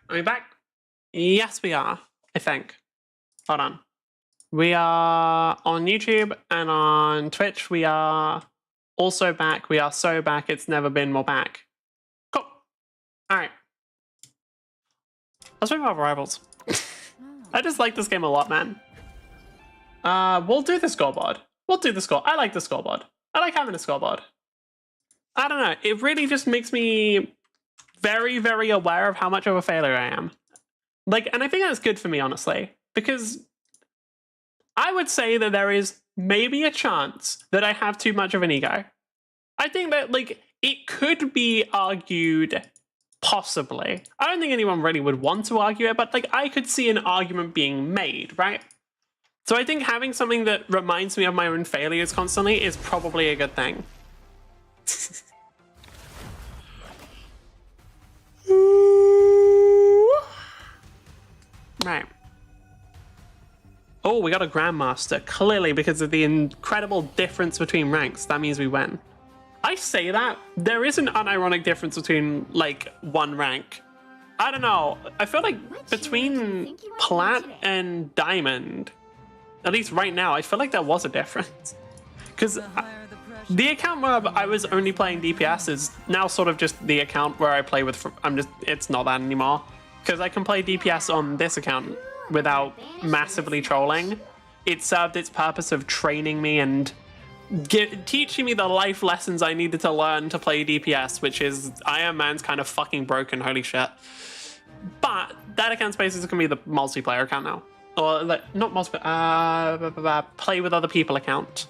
Are we back? Yes, we are, I think. Hold on. We are on YouTube and on Twitch. We are also back. We are so back. It's never been more back. Cool. All right. Let's talk about Rivals. I just like this game a lot, man. We'll do the scoreboard. We'll do the score. I like the scoreboard. I like having a scoreboard. I don't know. It really just makes me very, very aware of how much of a failure I am. Like, and I think that's good for me, honestly, because I would say that there is maybe a chance that I have too much of an ego. I think that, like, it could be argued, possibly. I don't think anyone really would want to argue it, but, like, I could see an argument being made, right? So I think having something that reminds me of my own failures constantly is probably a good thing. Right. Oh, we got a Grandmaster. Clearly, because of the incredible difference between ranks, that means we win. I say that. There is an unironic difference between, like, one rank. I don't know. I feel like between Plat and Diamond, at least right now, I feel like there was a difference. Because the account where I was only playing DPS is now sort of just the account where I play with... it's not that anymore. Because I can play DPS on this account without massively trolling. It served its purpose of training me and teaching me the life lessons I needed to learn to play DPS, which is Iron Man's kind of fucking broken, holy shit. But that account space is going to be the multiplayer account now. Or, like, not multiplayer, play with other people account.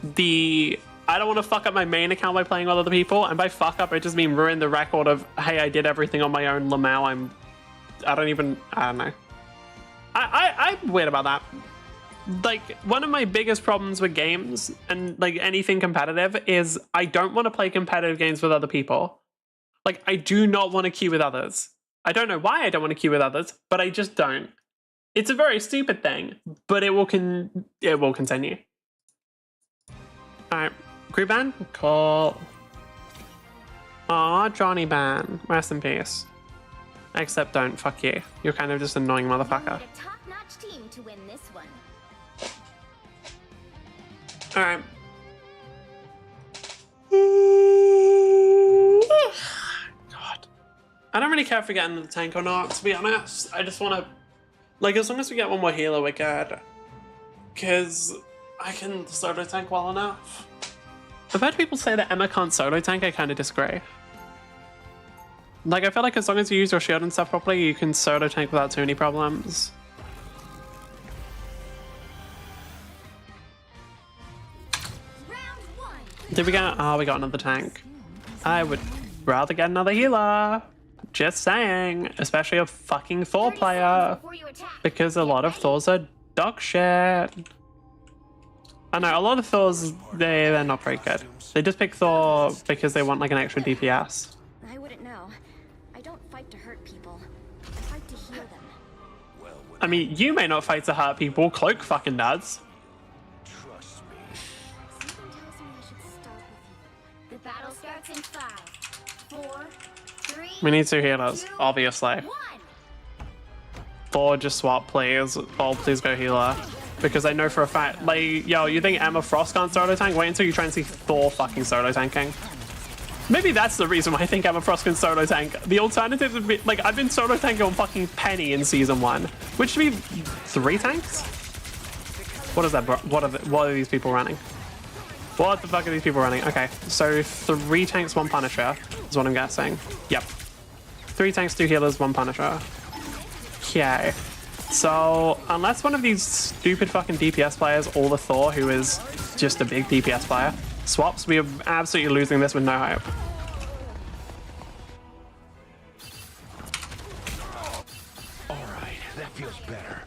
I don't want to fuck up my main account by playing with other people, and by fuck up, I just mean ruin the record of, hey, I did everything on my own, Lamau, I don't know. I'm weird about that. Like, one of my biggest problems with games and, like, anything competitive is I don't want to play competitive games with other people. Like, I do not want to queue with others. I don't know why I don't want to queue with others, but I just don't. It's a very stupid thing, but it will continue. Alright, group ban? Cool. Aw, Johnny Ban. Rest in peace. Except don't, fuck you. You're kind of just an annoying motherfucker. Alright. God. I don't really care if we get into the tank or not, to be honest. I just want to... Like, as long as we get one more healer, we're good. Because I can solo tank well enough. I've heard people say that Emma can't solo tank. I kind of disagree. Like, I feel like as long as you use your shield and stuff properly, you can solo tank without too many problems. Did we get... Oh, we got another tank. I would rather get another healer. Just saying. Especially a fucking Thor player. Because a lot of Thors are dog shit. I know, a lot of Thors, they're not very good. They just pick Thor because they want, like, an extra DPS. I wouldn't know. I don't fight to hurt people. I fight to heal them. I mean, you may not fight to hurt people. Cloak fucking does. Trust me. Something tells me I should start with you. The battle starts in 5, 4, 3. We need 2 healers, obviously. 1. Thor, just swap, please. Thor, please go healer. Because I know for a fact, like, yo, you think Emma Frost can't solo tank? Wait until you try and see Thor fucking solo tanking. Maybe that's the reason why I think Emma Frost can solo tank. The alternative would be, like, I've been solo tanking on fucking Penny in season 1, which should be 3 tanks? What is that, bro? What are these people running? What the fuck are these people running? Okay, so 3 tanks, 1 Punisher is what I'm guessing. Yep. 3 tanks, 2 healers, 1 Punisher. Okay. So, unless one of these stupid fucking DPS players, or the Thor, who is just a big DPS player, swaps, we are absolutely losing this with no hope. Alright, that feels better.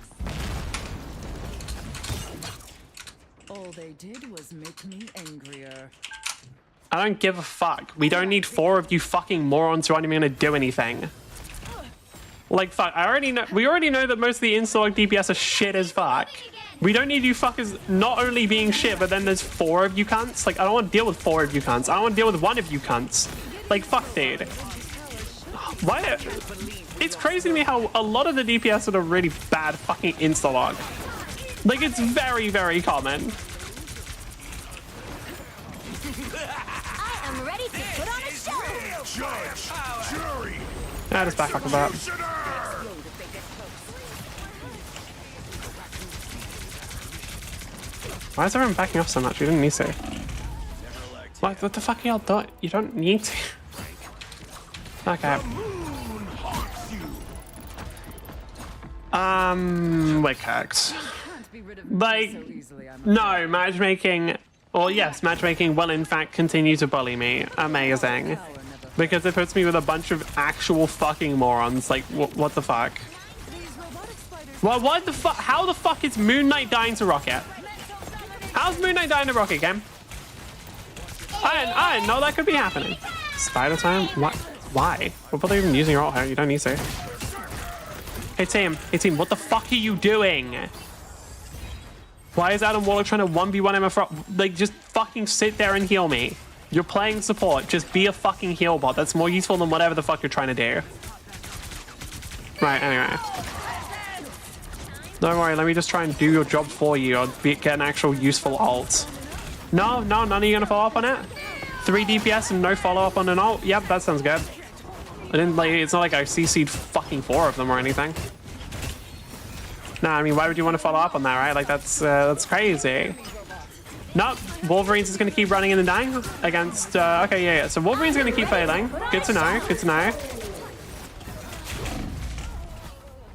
All they did was make me angrier. I don't give a fuck. We don't need 4 of you fucking morons who aren't even gonna do anything. Like, fuck, we already know that most of the install DPS are shit as fuck. We don't need you fuckers not only being shit, but then there's 4 of you cunts. Like, I don't want to deal with 4 of you cunts. I don't want to deal with 1 of you cunts. Like, fuck, dude. Why? It's crazy to me how a lot of the DPS are really bad fucking insta-log. Like, it's very, very common. I am ready to put on a show. Judge, jury, Yeah, just back up a bit. executioner! Why is everyone backing off so much? We didn't need to. What the fuck are y'all doing? You don't need to. Okay. We're cooked. Can't be rid of me Like, so easily, I'm no, matchmaking, or yes, matchmaking will in fact continue to bully me. Amazing. Because it puts me with a bunch of actual fucking morons. Like, what the fuck? Well, what the fuck? How the fuck is Moon Knight dying to Rocket? How's Moon Knight dying to Rocket, game? I didn't know that could be happening. Spider time? What? Why? What are they even using your ult here? You don't need to. Hey team, what the fuck are you doing? Why is Adam Warlock trying to 1v1 MF? Like, just fucking sit there and heal me. You're playing support. Just be a fucking heal bot. That's more useful than whatever the fuck you're trying to do. Right, anyway. Don't worry, let me just try and do your job for you or get an actual useful ult. No, none of you gonna follow up on it? 3 DPS and no follow up on an ult? Yep, that sounds good. I didn't like, it's not like I CC'd fucking 4 of them or anything. No, I mean, why would you want to follow up on that, right? Like, that's crazy. Nope, Wolverine's is going to keep running in and dying against, okay, yeah. So Wolverine's going to keep failing. Good to know, good to know.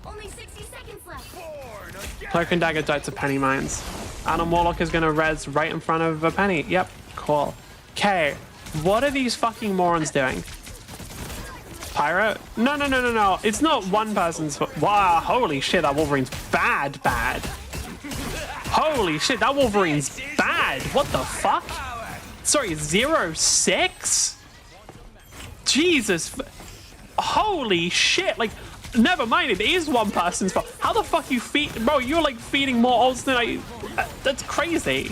Only 60 seconds left. Cloak and Dagger died to Penny Mines. Adam Warlock is going to res right in front of a Penny. Yep, cool. Okay, what are these fucking morons doing? Pirate? No. It's not one person's. Wow, holy shit, that Wolverine's bad. Holy shit, that Wolverine's bad. What the fuck? Sorry, 0-6? Jesus. Holy shit. Like, never mind, it is one person's fault. How the fuck you feed? Bro, you're like feeding more ults than I. That's crazy.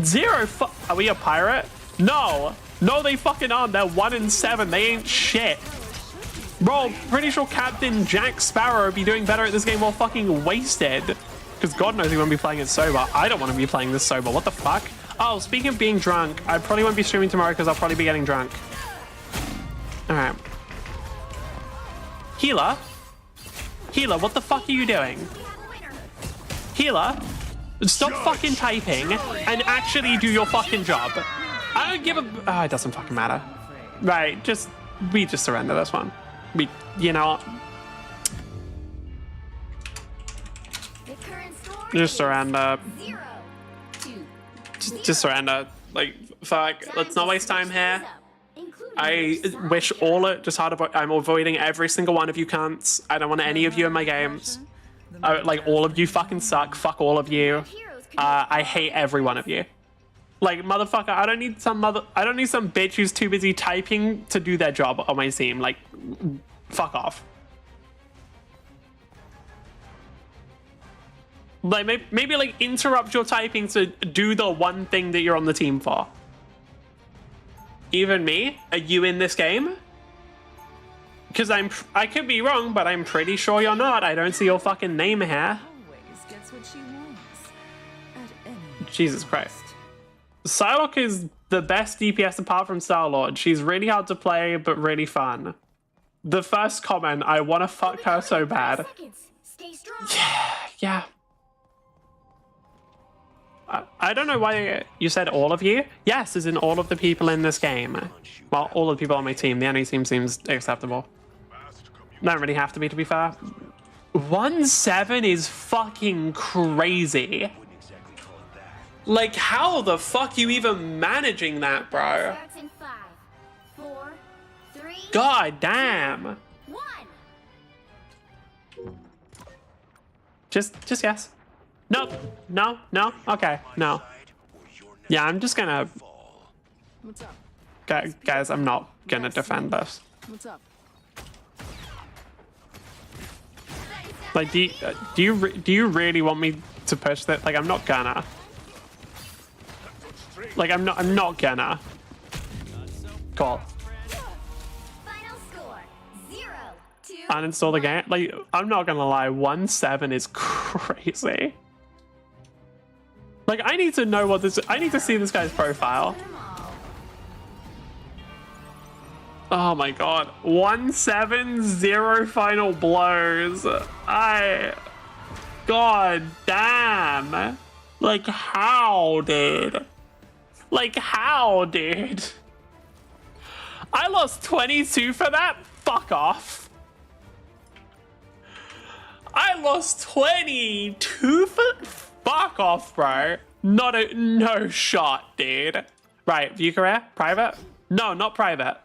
0 Are we a pirate? No, they fucking aren't. They're 1-7. They ain't shit. Bro, pretty sure Captain Jack Sparrow would be doing better at this game while fucking wasted. Because God knows he won't be playing it sober. I don't want to be playing this sober. What the fuck? Oh, speaking of being drunk, I probably won't be streaming tomorrow because I'll probably be getting drunk. Alright. Healer, what the fuck are you doing? Healer, stop fucking typing and actually do your fucking job. I don't give a... Oh, it doesn't fucking matter. Right, we just surrender this one. You know... Just surrender. 0, 2, Just surrender. Like, fuck, let's not waste time here. including I wish all it just hard avoid. I'm avoiding every single one of you cunts. I don't want any of you in my games. Like, all of you fucking suck. Fuck all of you. I hate every one of you. Like, motherfucker, I don't need some bitch who's too busy typing to do their job on my team. Like, fuck off. Like, maybe like interrupt your typing to do the one thing that you're on the team for. Even me? Are you in this game? Because I could be wrong, but I'm pretty sure you're not. I don't see your fucking name here. always gets what she wants. At any Jesus Christ. Psylocke is the best DPS apart from Star-Lord. She's really hard to play, but really fun. The first comment, I want to fuck her so bad. Stay strong. Yeah. I don't know why you said all of you. Yes, as in all of the people in this game. Well, all of the people on my team. The enemy team seems acceptable. Don't really have to be fair. 1-7 is fucking crazy. Like, how the fuck you even managing that, bro? Starts in 5, 4, 3, God damn. 1. Just yes. Nope. No. Okay, no. Yeah, I'm just gonna... What's up? Guys, I'm not gonna defend this. What's up? Like, do you really want me to push that? Like, I'm not gonna. Like, I'm not gonna. Cool. Final uninstall the game. Like, I'm not gonna lie, 1-7 is crazy. Like, I need to know what this. I need to see this guy's profile. Oh my god, 1-7, 0 final blows. God damn. Like, how, dude? Like, how, dude? I lost 22 for that? Fuck off. I lost 22 for... Fuck off, bro. No shot, dude. Right, view career? Private? No, not private.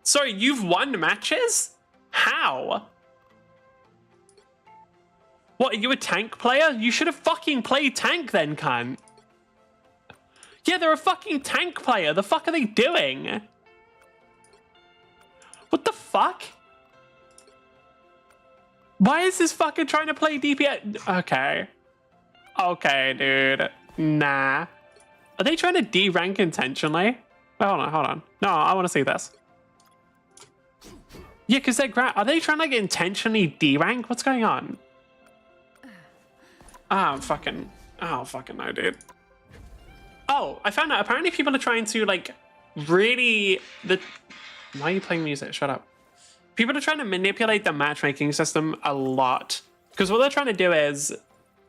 Sorry, you've won matches? How? What, are you a tank player? You should have fucking played tank then, cunt. Yeah, they're a fucking tank player. The fuck are they doing? What the fuck? Why is this fucker trying to play DPS? Okay. Okay, dude. Nah. Are they trying to D-rank intentionally? Wait, hold on. No, I want to see this. Yeah, because they're are they trying to like intentionally D-rank? What's going on? Oh, fucking no, dude. Oh, I found out apparently people are trying to like really why are you playing music? Shut up. People are trying to manipulate the matchmaking system a lot. Because what they're trying to do is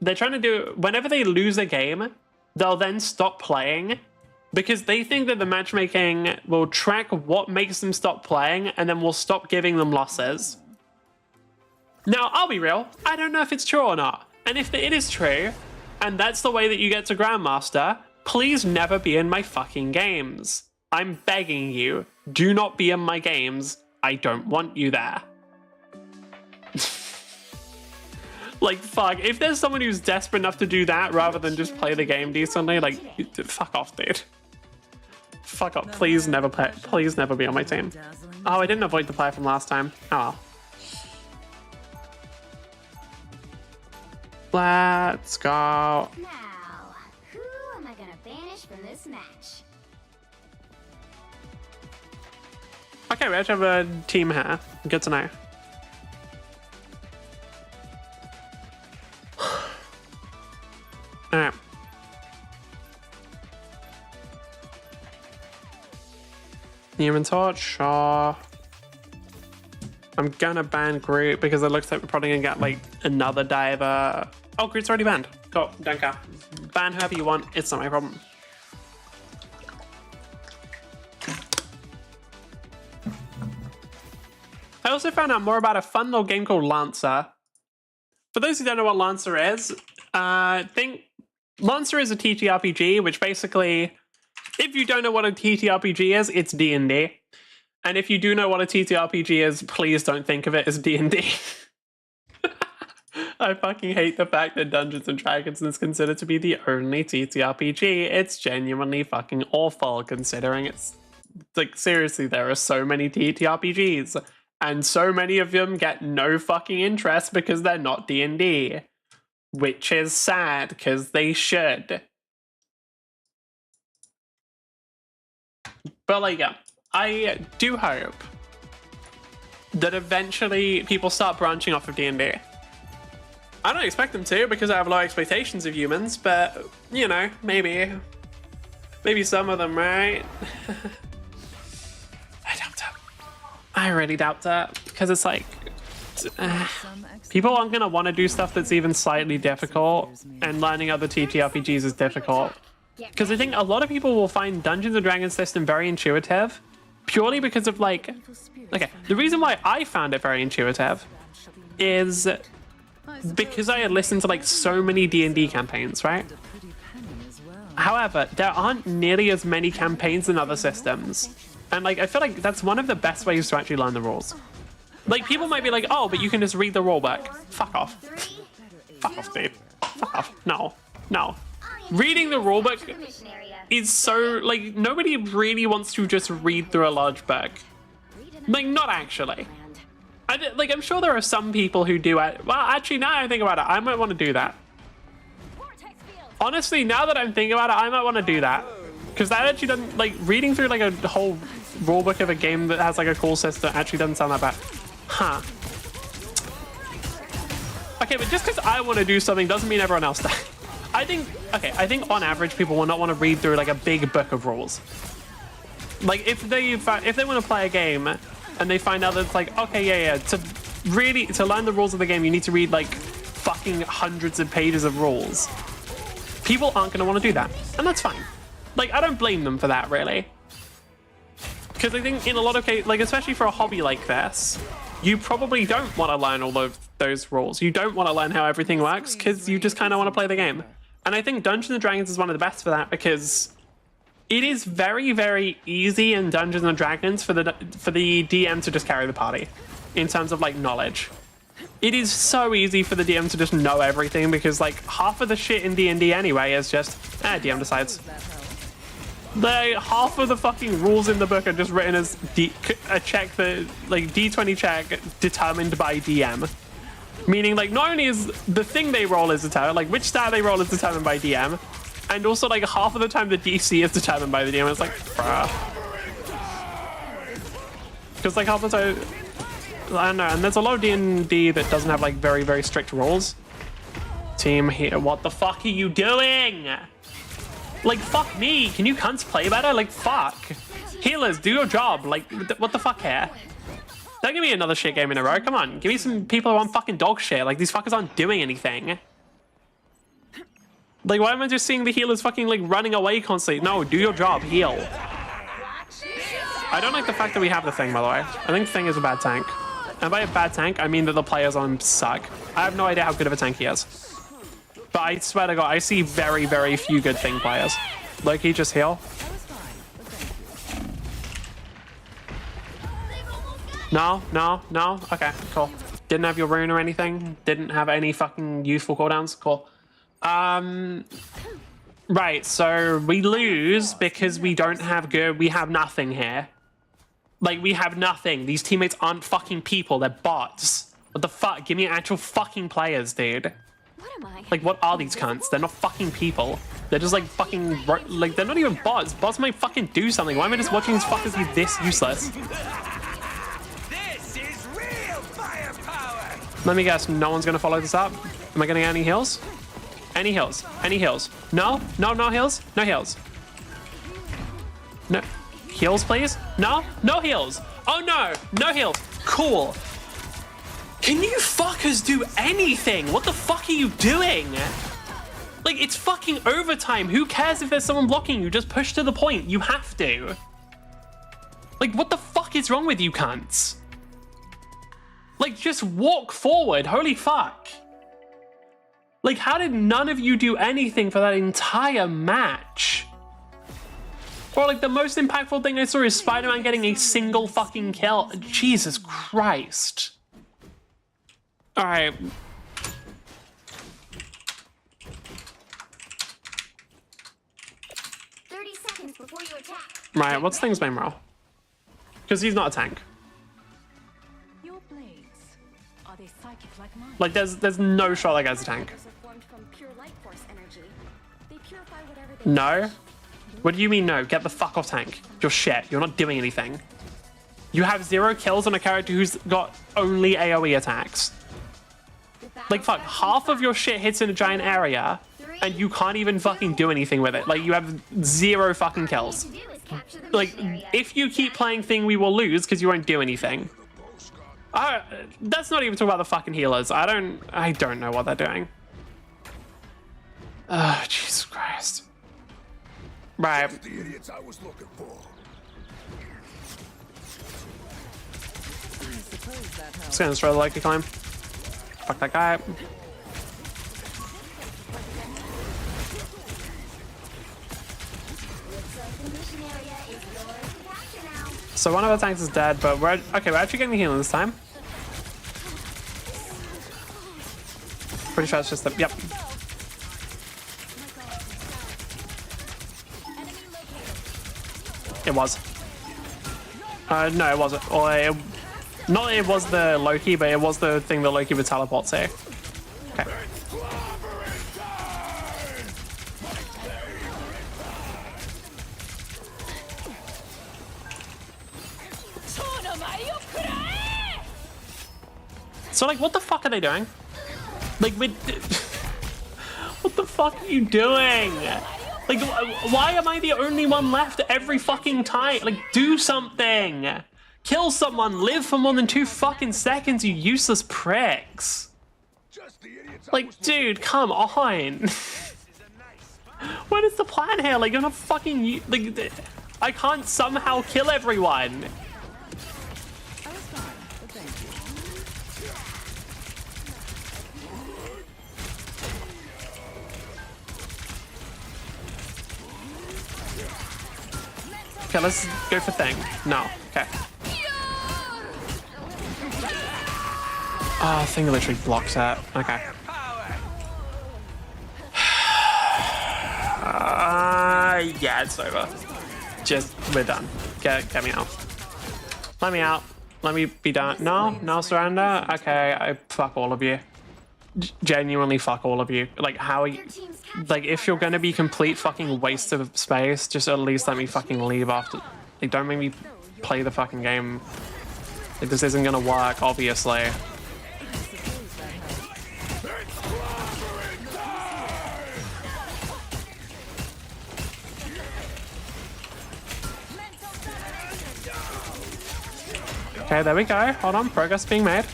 whenever they lose a game, they'll then stop playing because they think that the matchmaking will track what makes them stop playing and then will stop giving them losses. Now, I'll be real, I don't know if it's true or not. And if it is true, and that's the way that you get to Grandmaster, please never be in my fucking games. I'm begging you, do not be in my games. I don't want you there. Like, fuck, if there's someone who's desperate enough to do that rather than just play the game decently, like, fuck off, dude. Fuck off, please never play, please never be on my team. Oh, I didn't avoid the player from last time. Oh well. Let's go. Now, who am I gonna banish from this match? Okay, we actually have a team here. Good to know. Alright. Human Torch, sure. I'm gonna ban Groot because it looks like we're probably gonna get like another diver. Oh, Groot's already banned. Cool, don't care. Ban whoever you want, it's not my problem. I also found out more about a fun little game called Lancer. For those who don't know what Lancer is, think Lancer is a TTRPG, which basically, if you don't know what a TTRPG is, it's D&D. And if you do know what a TTRPG is, please don't think of it as D&D. I fucking hate the fact that Dungeons & Dragons is considered to be the only TTRPG. It's genuinely fucking awful, considering it's, like, seriously, there are so many TTRPGs. And so many of them get no fucking interest because they're not D&D. Which is sad, because they should. But, like, yeah. I do hope that eventually people start branching off of D&D. I don't expect them to because I have low expectations of humans, but, you know, maybe some of them, right? I doubt it. I really doubt that because it's like, people aren't going to want to do stuff that's even slightly difficult, and learning other TTRPGs is difficult. Because I think a lot of people will find Dungeons & Dragons system very intuitive, purely because of like, okay, the reason why I found it very intuitive is because I had listened to like so many D&D campaigns, right? However, there aren't nearly as many campaigns in other systems. And like, I feel like that's one of the best ways to actually learn the rules. Like, people might be like, oh, but you can just read the rulebook. Fuck off. Fuck off, dude. Fuck off. No. No. Reading the rulebook is so, like, nobody really wants to just read through a large book. Like, not actually. I'm sure there are some people who do it. Well, actually, now I think about it, I might want to do that. Honestly, now that I'm thinking about it, I might want to do that. Because that actually doesn't, like, reading through, like, a whole rulebook of a game that has, like, a cool system actually doesn't sound that bad. Huh. Okay, but just because I want to do something doesn't mean everyone else does. I think on average people will not want to read through like a big book of rules. Like if they want to play a game and they find out that it's like, okay, yeah, to learn the rules of the game you need to read like fucking hundreds of pages of rules. People aren't going to want to do that, and that's fine. Like, I don't blame them for that, really. Because I think in a lot of cases, like especially for a hobby like this, you probably don't want to learn all of those rules. You don't want to learn how everything works because you just kind of want to play the game. And I think Dungeons and Dragons is one of the best for that because it is very, very easy in Dungeons and Dragons for the DM to just carry the party in terms of like knowledge. It is so easy for the DM to just know everything because like half of the shit in D&D anyway is just, DM decides. Half of the fucking rules in the book are just written as a check that, like, D20 check determined by DM. Meaning, like, not only is the thing they roll is determined, like, which stat they roll is determined by DM, and also, like, half of the time the DC is determined by the DM. It's like, bruh. Because, like, half the time, I don't know, and there's a lot of D&D that doesn't have, like, very, very strict rules. Team here, what the fuck are you doing? Like, fuck me. Can you cunts play better? Like, fuck. Healers, do your job. Like, what the fuck here? Don't give me another shit game in a row. Come on. Give me some people who want fucking dog shit. Like, these fuckers aren't doing anything. Like, why am I just seeing the healers fucking, like, running away constantly? No, do your job. Heal. I don't like the fact that we have the thing, by the way. I think thing is a bad tank. And by a bad tank, I mean that the players on him suck. I have no idea how good of a tank he is. But I swear to God, I see very, very few good thing players. Loki, just heal. No. Okay, cool. Didn't have your rune or anything. Didn't have any fucking useful cooldowns. Cool. Right, so we lose because we don't have good. We have nothing here. Like, we have nothing. These teammates aren't fucking people. They're bots. What the fuck? Give me actual fucking players, dude. What am I? Like, what are these cunts? They're not fucking people. They're just like fucking, like, they're not even bots. Bots might fucking do something. Why am I just watching these fuckers be this useless? This is real firepower. Let me guess, no one's gonna follow this up? Am I getting any heals? Any heals? Any heals? No? No heals? No heals. No. Heals, please? No? No heals. Oh no! No heals. Cool. Can you fuckers do anything? What the fuck are you doing? Like, it's fucking overtime. Who cares if there's someone blocking you? Just push to the point. You have to. Like, what the fuck is wrong with you cunts? Like, just walk forward. Holy fuck. Like, how did none of you do anything for that entire match? Or, like, the most impactful thing I saw is Spider-Man getting a single fucking kill. Jesus Christ. All right. 30 seconds before you attack. Right, what's Thing's main role? Because he's not a tank. Your blades, are they psychic like mine? Like, there's no shot that guy's a tank. Those are formed from pure light force energy. They purify whatever they No? touch. What do you mean no? Get the fuck off tank. You're shit. You're not doing anything. You have 0 kills on a character who's got only AoE attacks. Like, fuck, half of your shit hits in a giant area, and you can't even fucking do anything with it. Like, you have 0 fucking kills. Like, if you keep playing Thing, we will lose, because you won't do anything. That's not even talking about the fucking healers. I don't know what they're doing. Oh, Jesus Christ. Right. The idiots I was looking for. Just gonna throw the Loki climb. Fuck that guy. So one of our tanks is dead, but we're actually getting the healing this time. Pretty sure it's just the yep. It was. No, it wasn't. Or not it was the Loki, but it was the thing that Loki would teleport to. Okay. So, like, what the fuck are they doing? Like, what the fuck are you doing? Like, why am I the only one left every fucking time? Like, do something. Kill someone. Live for more than 2 fucking seconds, you useless pricks. Just the idiots I Like, was dude, come on. What is the plan here? Like, I'm not fucking... Like, I can't somehow kill everyone. Okay, let's go for thing. No. Okay. Oh, thing literally blocks that. Okay. Yeah, it's over. Just, we're done. Get me out. Let me out. Let me be done. No surrender? Okay, I fuck all of you. Genuinely fuck all of you. Like, how are you... Like, if you're gonna be complete fucking waste of space, just at least let me fucking leave after... Like, don't make me play the fucking game. Like, this isn't gonna work, obviously. Okay, there we go. Hold on, progress being made.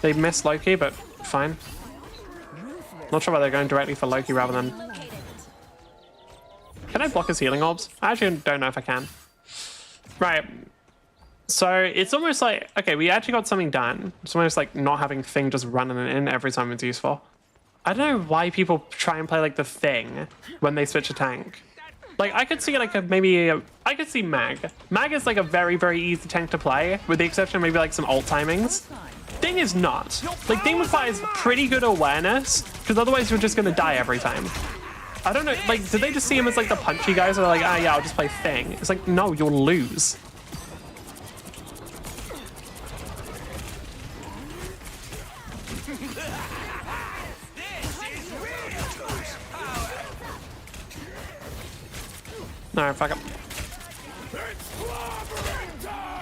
They missed Loki, but fine. Not sure why they're going directly for Loki rather than... Can I block his healing orbs? I actually don't know if I can. Right. So it's almost like... Okay, we actually got something done. It's almost like not having Thing just running in every time it's useful. I don't know why people try and play like the Thing when they switch a tank. Like, I could see like I could see Mag. Mag is like a very, very easy tank to play, with the exception of maybe like some ult timings. Thing is not. Like, Thing requires pretty good awareness, because otherwise you're just gonna die every time. I don't know, like, did they just see him as like the punchy guys who are like, ah yeah, I'll just play Thing? It's like, no, you'll lose. No, fuck up.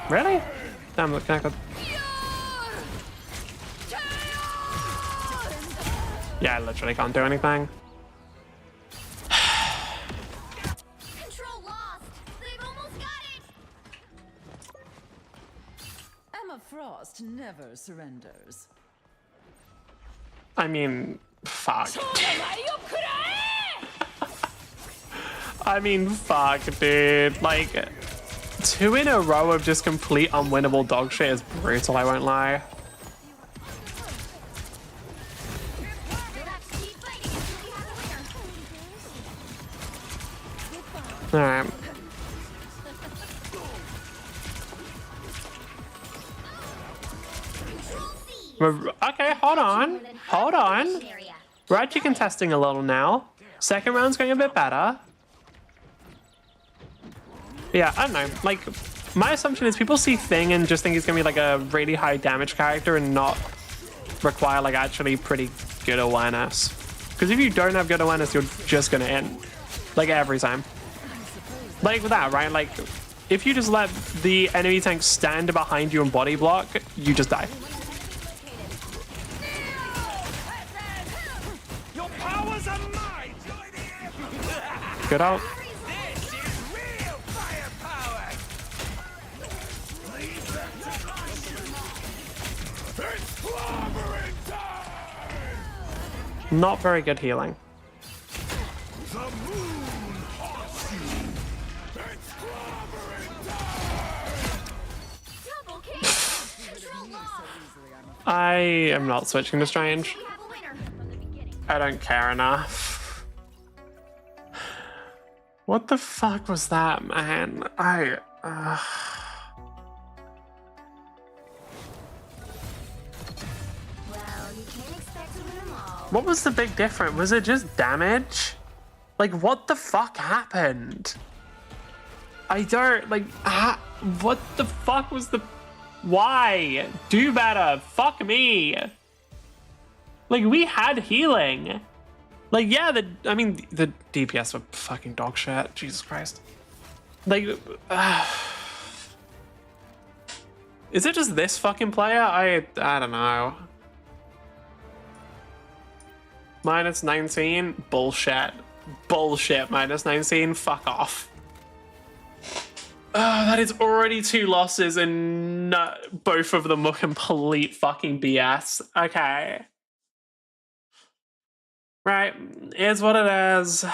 Really? Damn, look connected. Yeah, I literally can't do anything. Control lost. They've almost got it. Emma Frost never surrenders. I mean, fuck. I mean, fuck, dude. Like, 2 in a row of just complete unwinnable dog shit is brutal, I won't lie. Alright. Okay, hold on. Hold on. We're actually contesting a little now. Second round's going a bit better. Yeah, I don't know. Like, my assumption is people see Thing and just think he's gonna be like a really high damage character and not require like actually pretty good awareness. Because if you don't have good awareness, you're just gonna end. Like, every time. Like that, right? Like, if you just let the enemy tank stand behind you and body block, you just die. Your powers are mine! Good out. This is real firepower! It's clobbering time! Not very good healing. The moon haunts you! It's clobbering time! Double kill. Control lost. I am not switching to Strange. We have a winner. I don't care enough. What the fuck was that, man? Well, you can't expect to win them all. What was the big difference? Was it just damage? Like, what the fuck happened? I don't, like, what the fuck was the... Why? Do better. Fuck me. Like, we had healing. Like, yeah, the DPS were fucking dog shit. Jesus Christ. Like, is it just this fucking player? I don't know. Minus 19? Bullshit. Bullshit, minus 19. Fuck off. That is already 2 losses and both of them were complete fucking BS. Okay. Right, is what it is.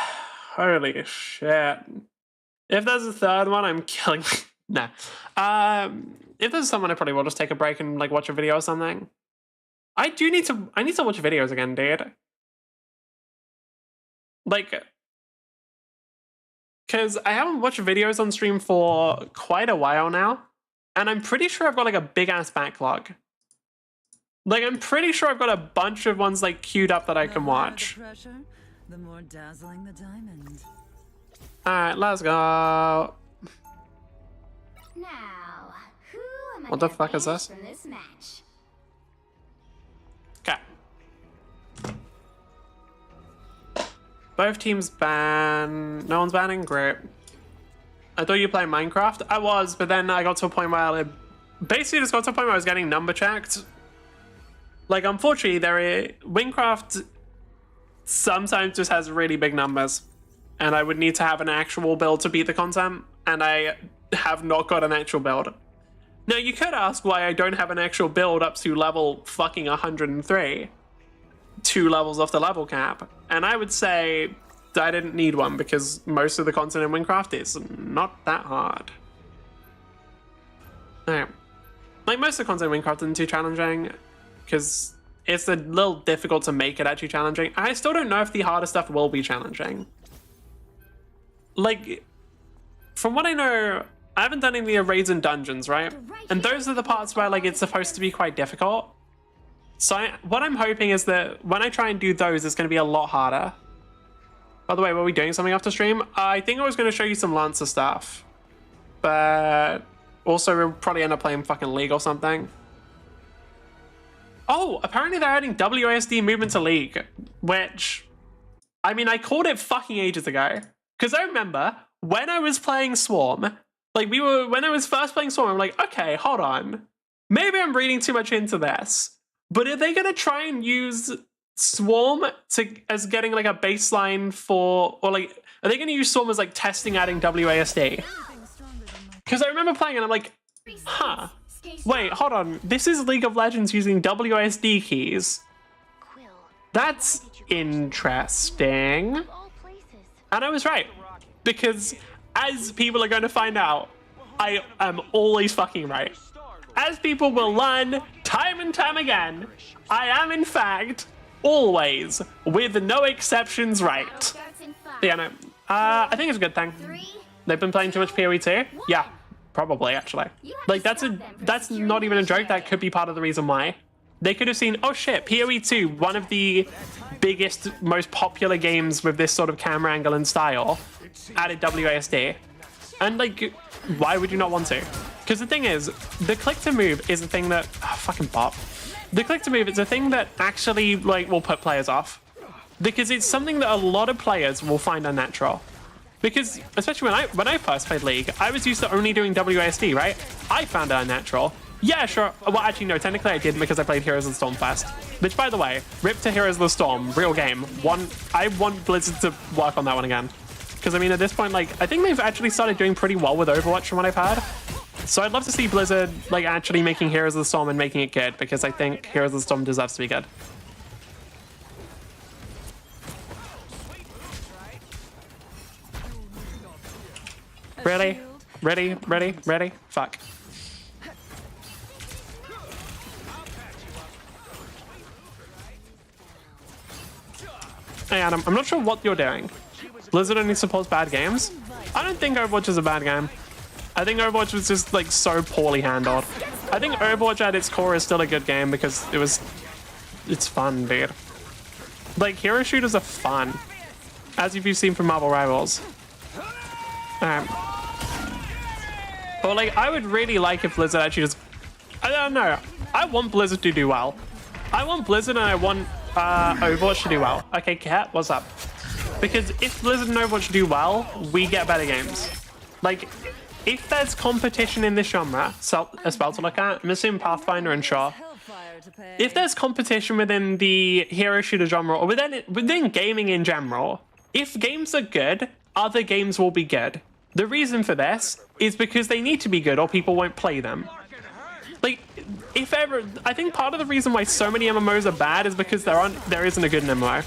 Holy shit. If there's a third one, I'm killing... Nah. If there's someone, I probably will just take a break and like watch a video or something. I need to watch videos again, dude. Like, because I haven't watched videos on stream for quite a while now, and I'm pretty sure I've got like a big ass backlog. Like, I'm pretty sure I've got a bunch of ones like queued up that I can watch. The pressure, the more dazzling the diamond. Alright, let's go. Now, who am I What the gonna fuck is banish this? from this match? Okay. Both teams ban. No one's banning? Great. I thought you were playing Minecraft. I was, but then I got to a point where I basically just got to a point where I was getting number checked. Like, unfortunately, Minecraft sometimes just has really big numbers, and I would need to have an actual build to beat the content, and I have not got an actual build. Now, you could ask why I don't have an actual build up to level fucking 103. 2 levels off the level cap. And I would say I didn't need one because most of the content in Minecraft is not that hard. Alright. Like, most of the content in Minecraft isn't too challenging because it's a little difficult to make it actually challenging. I still don't know if the harder stuff will be challenging. Like, from what I know, I haven't done any of the raids and dungeons, right? And those are the parts where, like, it's supposed to be quite difficult. So what I'm hoping is that when I try and do those, it's going to be a lot harder. By the way, were we doing something after stream? I think I was going to show you some Lancer stuff. But also we'll probably end up playing fucking League or something. Oh, apparently they're adding WASD movement to League. Which, I mean, I called it fucking ages ago. Because I remember when I was playing Swarm, like when I was first playing Swarm, I'm like, okay, hold on. Maybe I'm reading too much into this. But are they going to try and use Swarm as getting like a baseline for, or like, are they going to use Swarm as like testing adding WASD? Because I remember playing and I'm like, huh, wait, hold on. This is League of Legends using WASD keys. That's interesting. And I was right. Because as people are going to find out, I am always fucking right. As people will learn time and time again, I am in fact always, with no exceptions, right. Yeah, no. I think it's a good thing. They've been playing too much PoE too? Yeah, probably actually. Like that's not even a joke. That could be part of the reason why. They could have seen, oh shit, PoE 2, one of the biggest, most popular games with this sort of camera angle and style, added WASD. And like, why would you not want to? Because the thing is, the click to move is a thing that, fucking bop. The click to move is a thing that actually like will put players off. Because it's something that a lot of players will find unnatural. Because, especially when I first played League, I was used to only doing WASD, right? I found it unnatural. Yeah, sure. Well, actually, no, technically I didn't because I played Heroes of the Storm first. Which, by the way, rip to Heroes of the Storm, real game. I want Blizzard to work on that one again. Because, I mean, at this point, like, I think they've actually started doing pretty well with Overwatch from what I've heard. So I'd love to see Blizzard, like, actually making Heroes of the Storm and making it good, because I think Heroes of the Storm deserves to be good. Ready? Ready? Ready? Ready? Fuck. Hey Adam, I'm not sure what you're doing. Blizzard only supports bad games? I don't think Overwatch is a bad game. I think Overwatch was just like so poorly handled. I think Overwatch at its core is still a good game because it's fun, dude. Like, hero shooters are fun, as you've seen from Marvel Rivals. But like, I would really like if Blizzard actually just, I don't know. I want Blizzard to do well. I want Blizzard and I want Overwatch to do well. Okay, Cat, what's up? Because if Blizzard and Overwatch do well, we get better games. Like, if there's competition in this genre, a spell to look at, I'm assuming Pathfinder and Shaw. there to pay. if there's competition within the hero shooter genre or within gaming in general, if games are good, other games will be good. The reason for this is because they need to be good or people won't play them. Like, if ever, I think part of the reason why so many MMOs are bad is because there isn't a good MMO.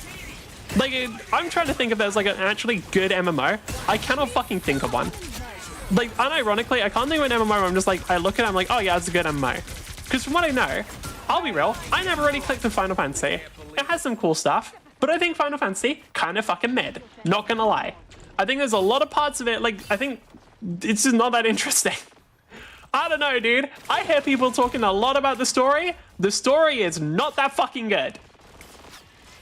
Like, I'm trying to think if there's like an actually good MMO. I cannot fucking think of one. Like, unironically, I can't think of an MMO where I'm just like, I look at it, I'm like, oh yeah, it's a good MMO. Because from what I know, I'll be real, I never really clicked with Final Fantasy. It has some cool stuff, but I think Final Fantasy kind of fucking mid. Not gonna lie. I think there's a lot of parts of it, like, I think it's just not that interesting. I don't know, dude. I hear people talking a lot about the story. The story is not that fucking good.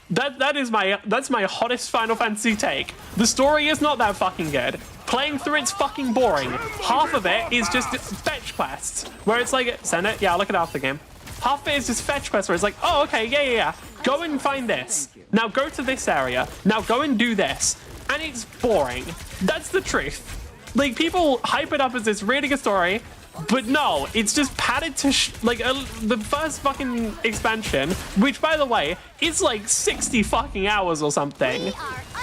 That's my hottest Final Fantasy take. The story is not that fucking good. Playing through it's fucking boring. Half of it is just fetch quests, where it's like, send it, yeah, I'll look it after the game. Half of it is just fetch quests, where it's like, oh, okay, yeah. Go and find this. Now go to this area. Now go and do this. And it's boring. That's the truth. Like, people hype it up as this really good story, but no, it's just padded to the first fucking expansion, which, by the way, is like 60 fucking hours or something.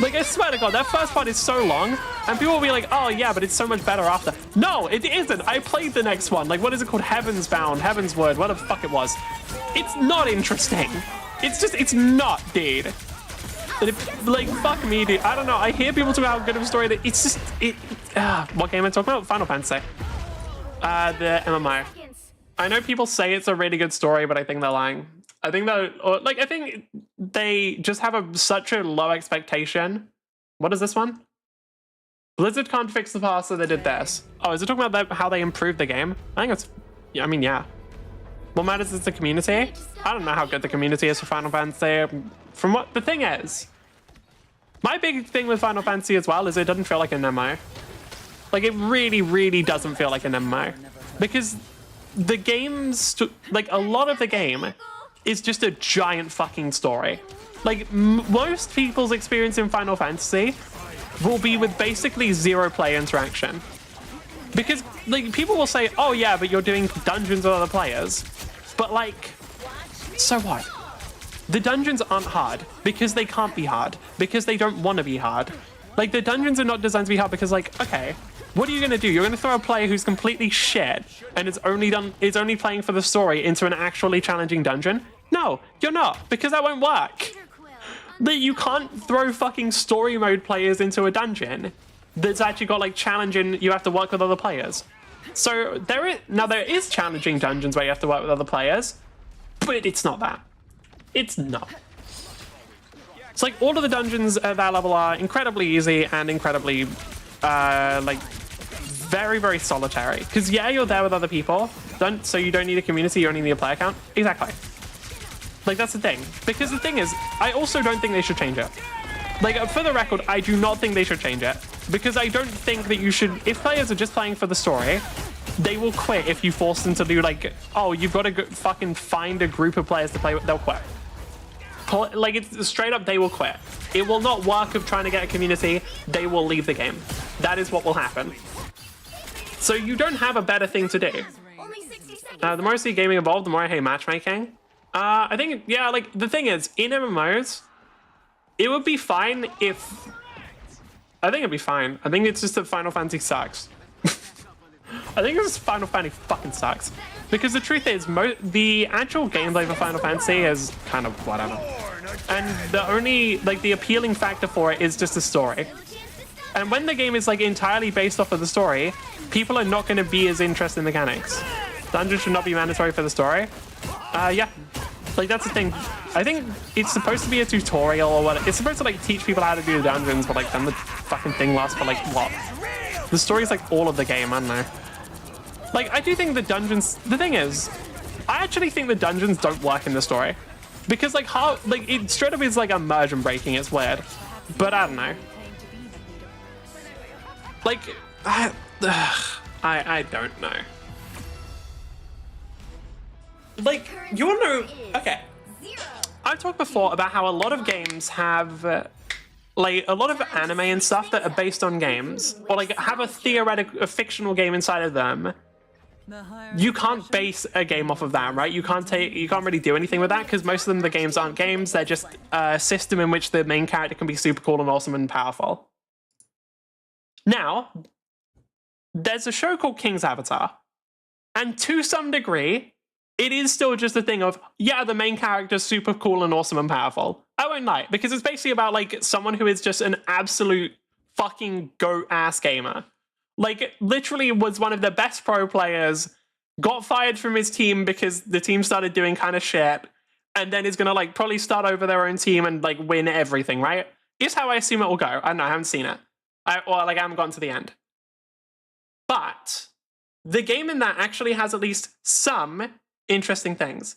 Like, I swear to God, that first part is so long, and people will be like, oh yeah, but it's so much better after. No, it isn't. I played the next one. Like, what is it called? Heaven's Bound, Heaven's Word, whatever the fuck it was. It's not interesting. It's not, dude. Like, fuck me, dude. I don't know. I hear people talk about how good of a story that it's just, what game am I talking about? Final Fantasy. The MMO. I know people say it's a really good story, but I think they're lying. I think I think they just have such a low expectation. What is this one? Blizzard can't fix the past, so they did this. Oh, is it talking about how they improved the game? I think it's, I mean, yeah. What matters is the community. I don't know how good the community is for Final Fantasy. From what the thing is, my big thing with Final Fantasy as well is it doesn't feel like an MMO. Like, it really, really doesn't feel like an MMO. Because the game's, like, a lot of the game is just a giant fucking story. Like, most people's experience in Final Fantasy will be with basically zero player interaction. Because, like, people will say, oh yeah, but you're doing dungeons with other players. But, like, so what? The dungeons aren't hard because they can't be hard. Because they don't want to be hard. Like, the dungeons are not designed to be hard because, like, okay, what are you going to do? You're going to throw a player who's completely shit and is only playing for the story into an actually challenging dungeon? No, you're not, because that won't work. You can't throw fucking story mode players into a dungeon that's actually got, like, challenging, you have to work with other players. So there is challenging dungeons where you have to work with other players, but it's not that. It's not. It's like all of the dungeons at that level are incredibly easy and incredibly, like, very, very solitary. Because, yeah, you're there with other people, so you don't need a community, you only need a player count. Exactly. Like, that's the thing. Because the thing is, I also don't think they should change it. Like, for the record, I do not think they should change it. Because I don't think that you should... If players are just playing for the story, they will quit if you force them to do, like, oh, you've got to fucking find a group of players to play with. They'll quit. Like, it's straight up, they will quit. It will not work of trying to get a community. They will leave the game. That is what will happen. So you don't have a better thing to do. The more I see gaming evolve, the more I hate matchmaking. I think, yeah, like, the thing is, in MMOs, it would be fine if... I think it'd be fine. I think it's just that Final Fantasy sucks. I think it's just Final Fantasy fucking sucks. Because the truth is, the actual gameplay for Final Fantasy is kind of whatever. And the only, like, the appealing factor for it is just the story. And when the game is, like, entirely based off of the story, people are not going to be as interested in mechanics. Dungeons should not be mandatory for the story. Yeah. Like, that's the thing. I think it's supposed to be a tutorial or what. It's supposed to, like, teach people how to do the dungeons, but, like, then the fucking thing lasts for, like, what? The story's, like, all of the game, I don't know. Like, I do think the dungeons... The thing is, I actually think the dungeons don't work in the story. Because, like, how... Like, it straight up is, like, immersion breaking. It's weird. But I don't know. Like, I don't know. Like, you wanna know... Okay. I've talked before about how a lot of games have... like, a lot of anime and stuff that are based on games, or, like, have a fictional game inside of them, The higher you can't base a game off of that, right? You can't really do anything with that because most of them, the games aren't games. They're just a system in which the main character can be super cool and awesome and powerful. Now, there's a show called King's Avatar. And to some degree, it is still just a thing of, yeah, the main character's super cool and awesome and powerful. I won't lie, because it's basically about, like, someone who is just an absolute fucking goat-ass gamer. Like, literally was one of the best pro players, got fired from his team because the team started doing kind of shit, and then is gonna, like, probably start over their own team and, like, win everything, right? Is how I assume it will go. I don't know, I haven't seen it. I haven't gotten to the end. But the game in that actually has at least some interesting things.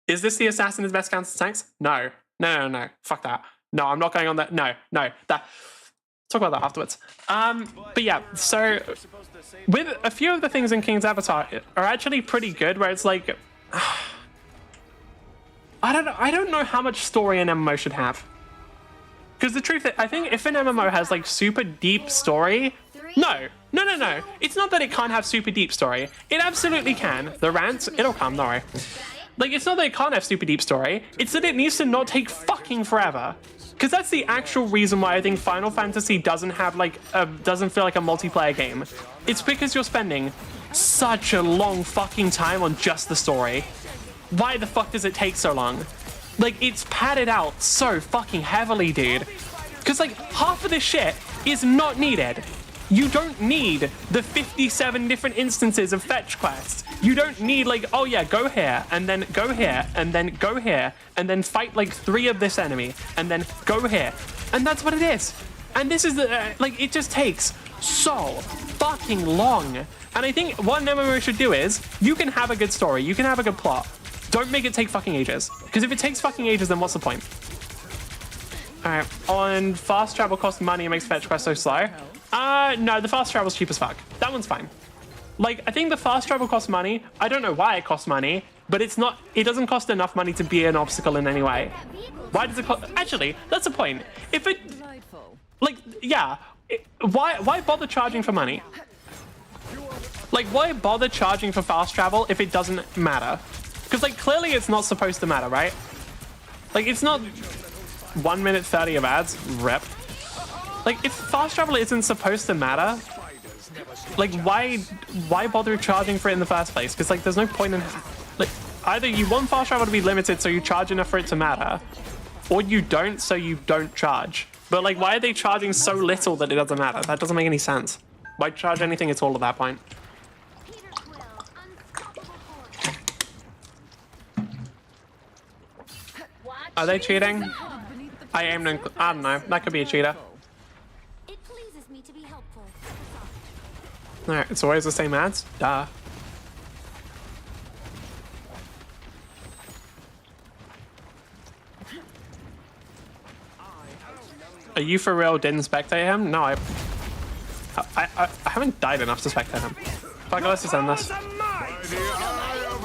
Is this the assassin is best counter tanks? No. No. Fuck that. No, I'm not going on that. No. That. Talk about that afterwards. But yeah, so with a few of the things in King's Avatar are actually pretty good, where it's like, I don't know how much story an MMO should have. Because the truth is, I think if an MMO has like super deep story, no. It's not that it can't have super deep story. It absolutely can. The rant, it'll come, don't worry. Like, it's not that it can't have super deep story. It's that it needs to not take fucking forever. Because that's the actual reason why I think Final Fantasy doesn't have like doesn't feel like a multiplayer game. It's because you're spending such a long fucking time on just the story. Why the fuck does it take so long? Like, it's padded out so fucking heavily, dude. Because like half of this shit is not needed. You don't need the 57 different instances of fetch quests. You don't need like, oh yeah, go here, and then go here, and then go here, and then fight like 3 of this enemy, and then go here. And that's what it is. And this is the, like, it just takes so fucking long. And I think what an MMO should do is, you can have a good story, you can have a good plot. Don't make it take fucking ages. Because if it takes fucking ages, then what's the point? Alright, on fast travel costs money, it makes fetch quests so slow. No, the fast travel's cheap as fuck. That one's fine. Like, I think the fast travel costs money. I don't know why it costs money, but it doesn't cost enough money to be an obstacle in any way. Why does it cost? Actually, that's the point. If it, like, yeah, why bother charging for money? Like, why bother charging for fast travel if it doesn't matter? Because, like, clearly it's not supposed to matter, right? Like, it's not 1 minute 30 of ads. Rep. Like, if fast travel isn't supposed to matter, like, why bother charging for it in the first place? Because, like, there's no point in, like, either you want fast travel to be limited so you charge enough for it to matter, or you don't so you don't charge. But, like, why are they charging so little that it doesn't matter? That doesn't make any sense. Why charge anything at all at that point? Are they cheating? I aimed and, I don't know, that could be a cheater. Alright, it's always the same ads? Duh. Are you for real didn't spectate him? No, I haven't died enough to spectate him. Fuck, let's just end this.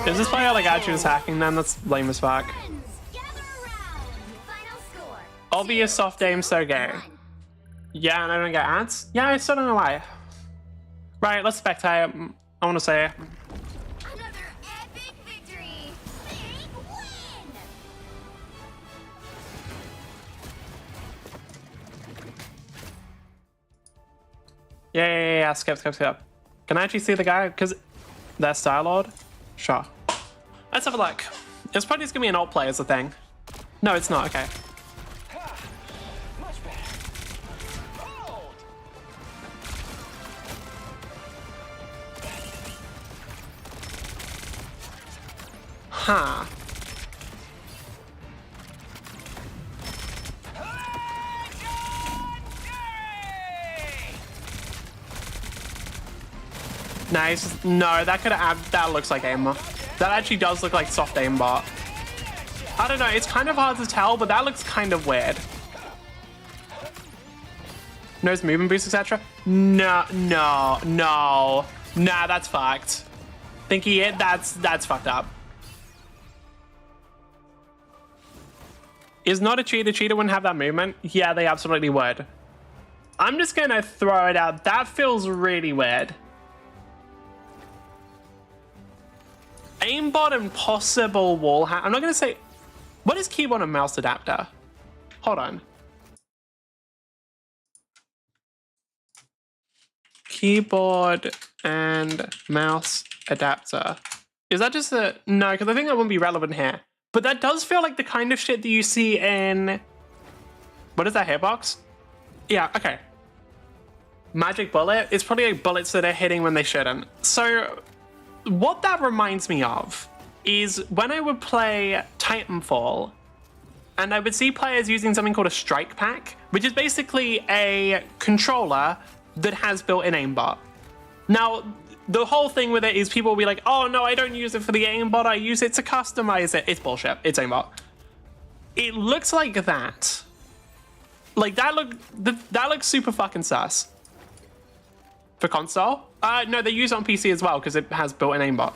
Is this player like actually just hacking then? That's lame as fuck. Obvious soft aim, so gay. Yeah, and I don't get ads? Yeah, I still don't know why. Right, let's spectate. I want to say. Another epic victory. Big win. Yeah. Skip. Can I actually see the guy? Because they're Star-Lord? Sure. Let's have a look. It's probably just gonna be an alt play as a thing. No, it's not. Okay. Huh. Nice. No, that could have. That looks like aim. That actually does look like soft aimbot. I don't know. It's kind of hard to tell, but that looks kind of weird. Nose movement boost, etc. No. Nah, that's fucked. Thinky it. That's fucked up. Is not a cheater. Cheater wouldn't have that movement. Yeah, they absolutely would. I'm just gonna throw it out. That feels really weird. aimbot and possible wall hack. I'm not going to say... What is keyboard and mouse adapter? Hold on. Keyboard and mouse adapter. Is that just a... No, because I think that wouldn't be relevant here. But that does feel like the kind of shit that you see in... What is that hitbox? Yeah, okay. Magic bullet is probably like bullets that are hitting when they shouldn't. So what that reminds me of is when I would play Titanfall and I would see players using something called a strike pack, which is basically a controller that has built-in aimbot. Now, the whole thing with it is people will be like, oh no, I don't use it for the aimbot, I use it to customize it. It's bullshit, it's aimbot. It looks like that. Like that looks super fucking sus. For console? No, they use it on PC as well because it has built-in aimbot.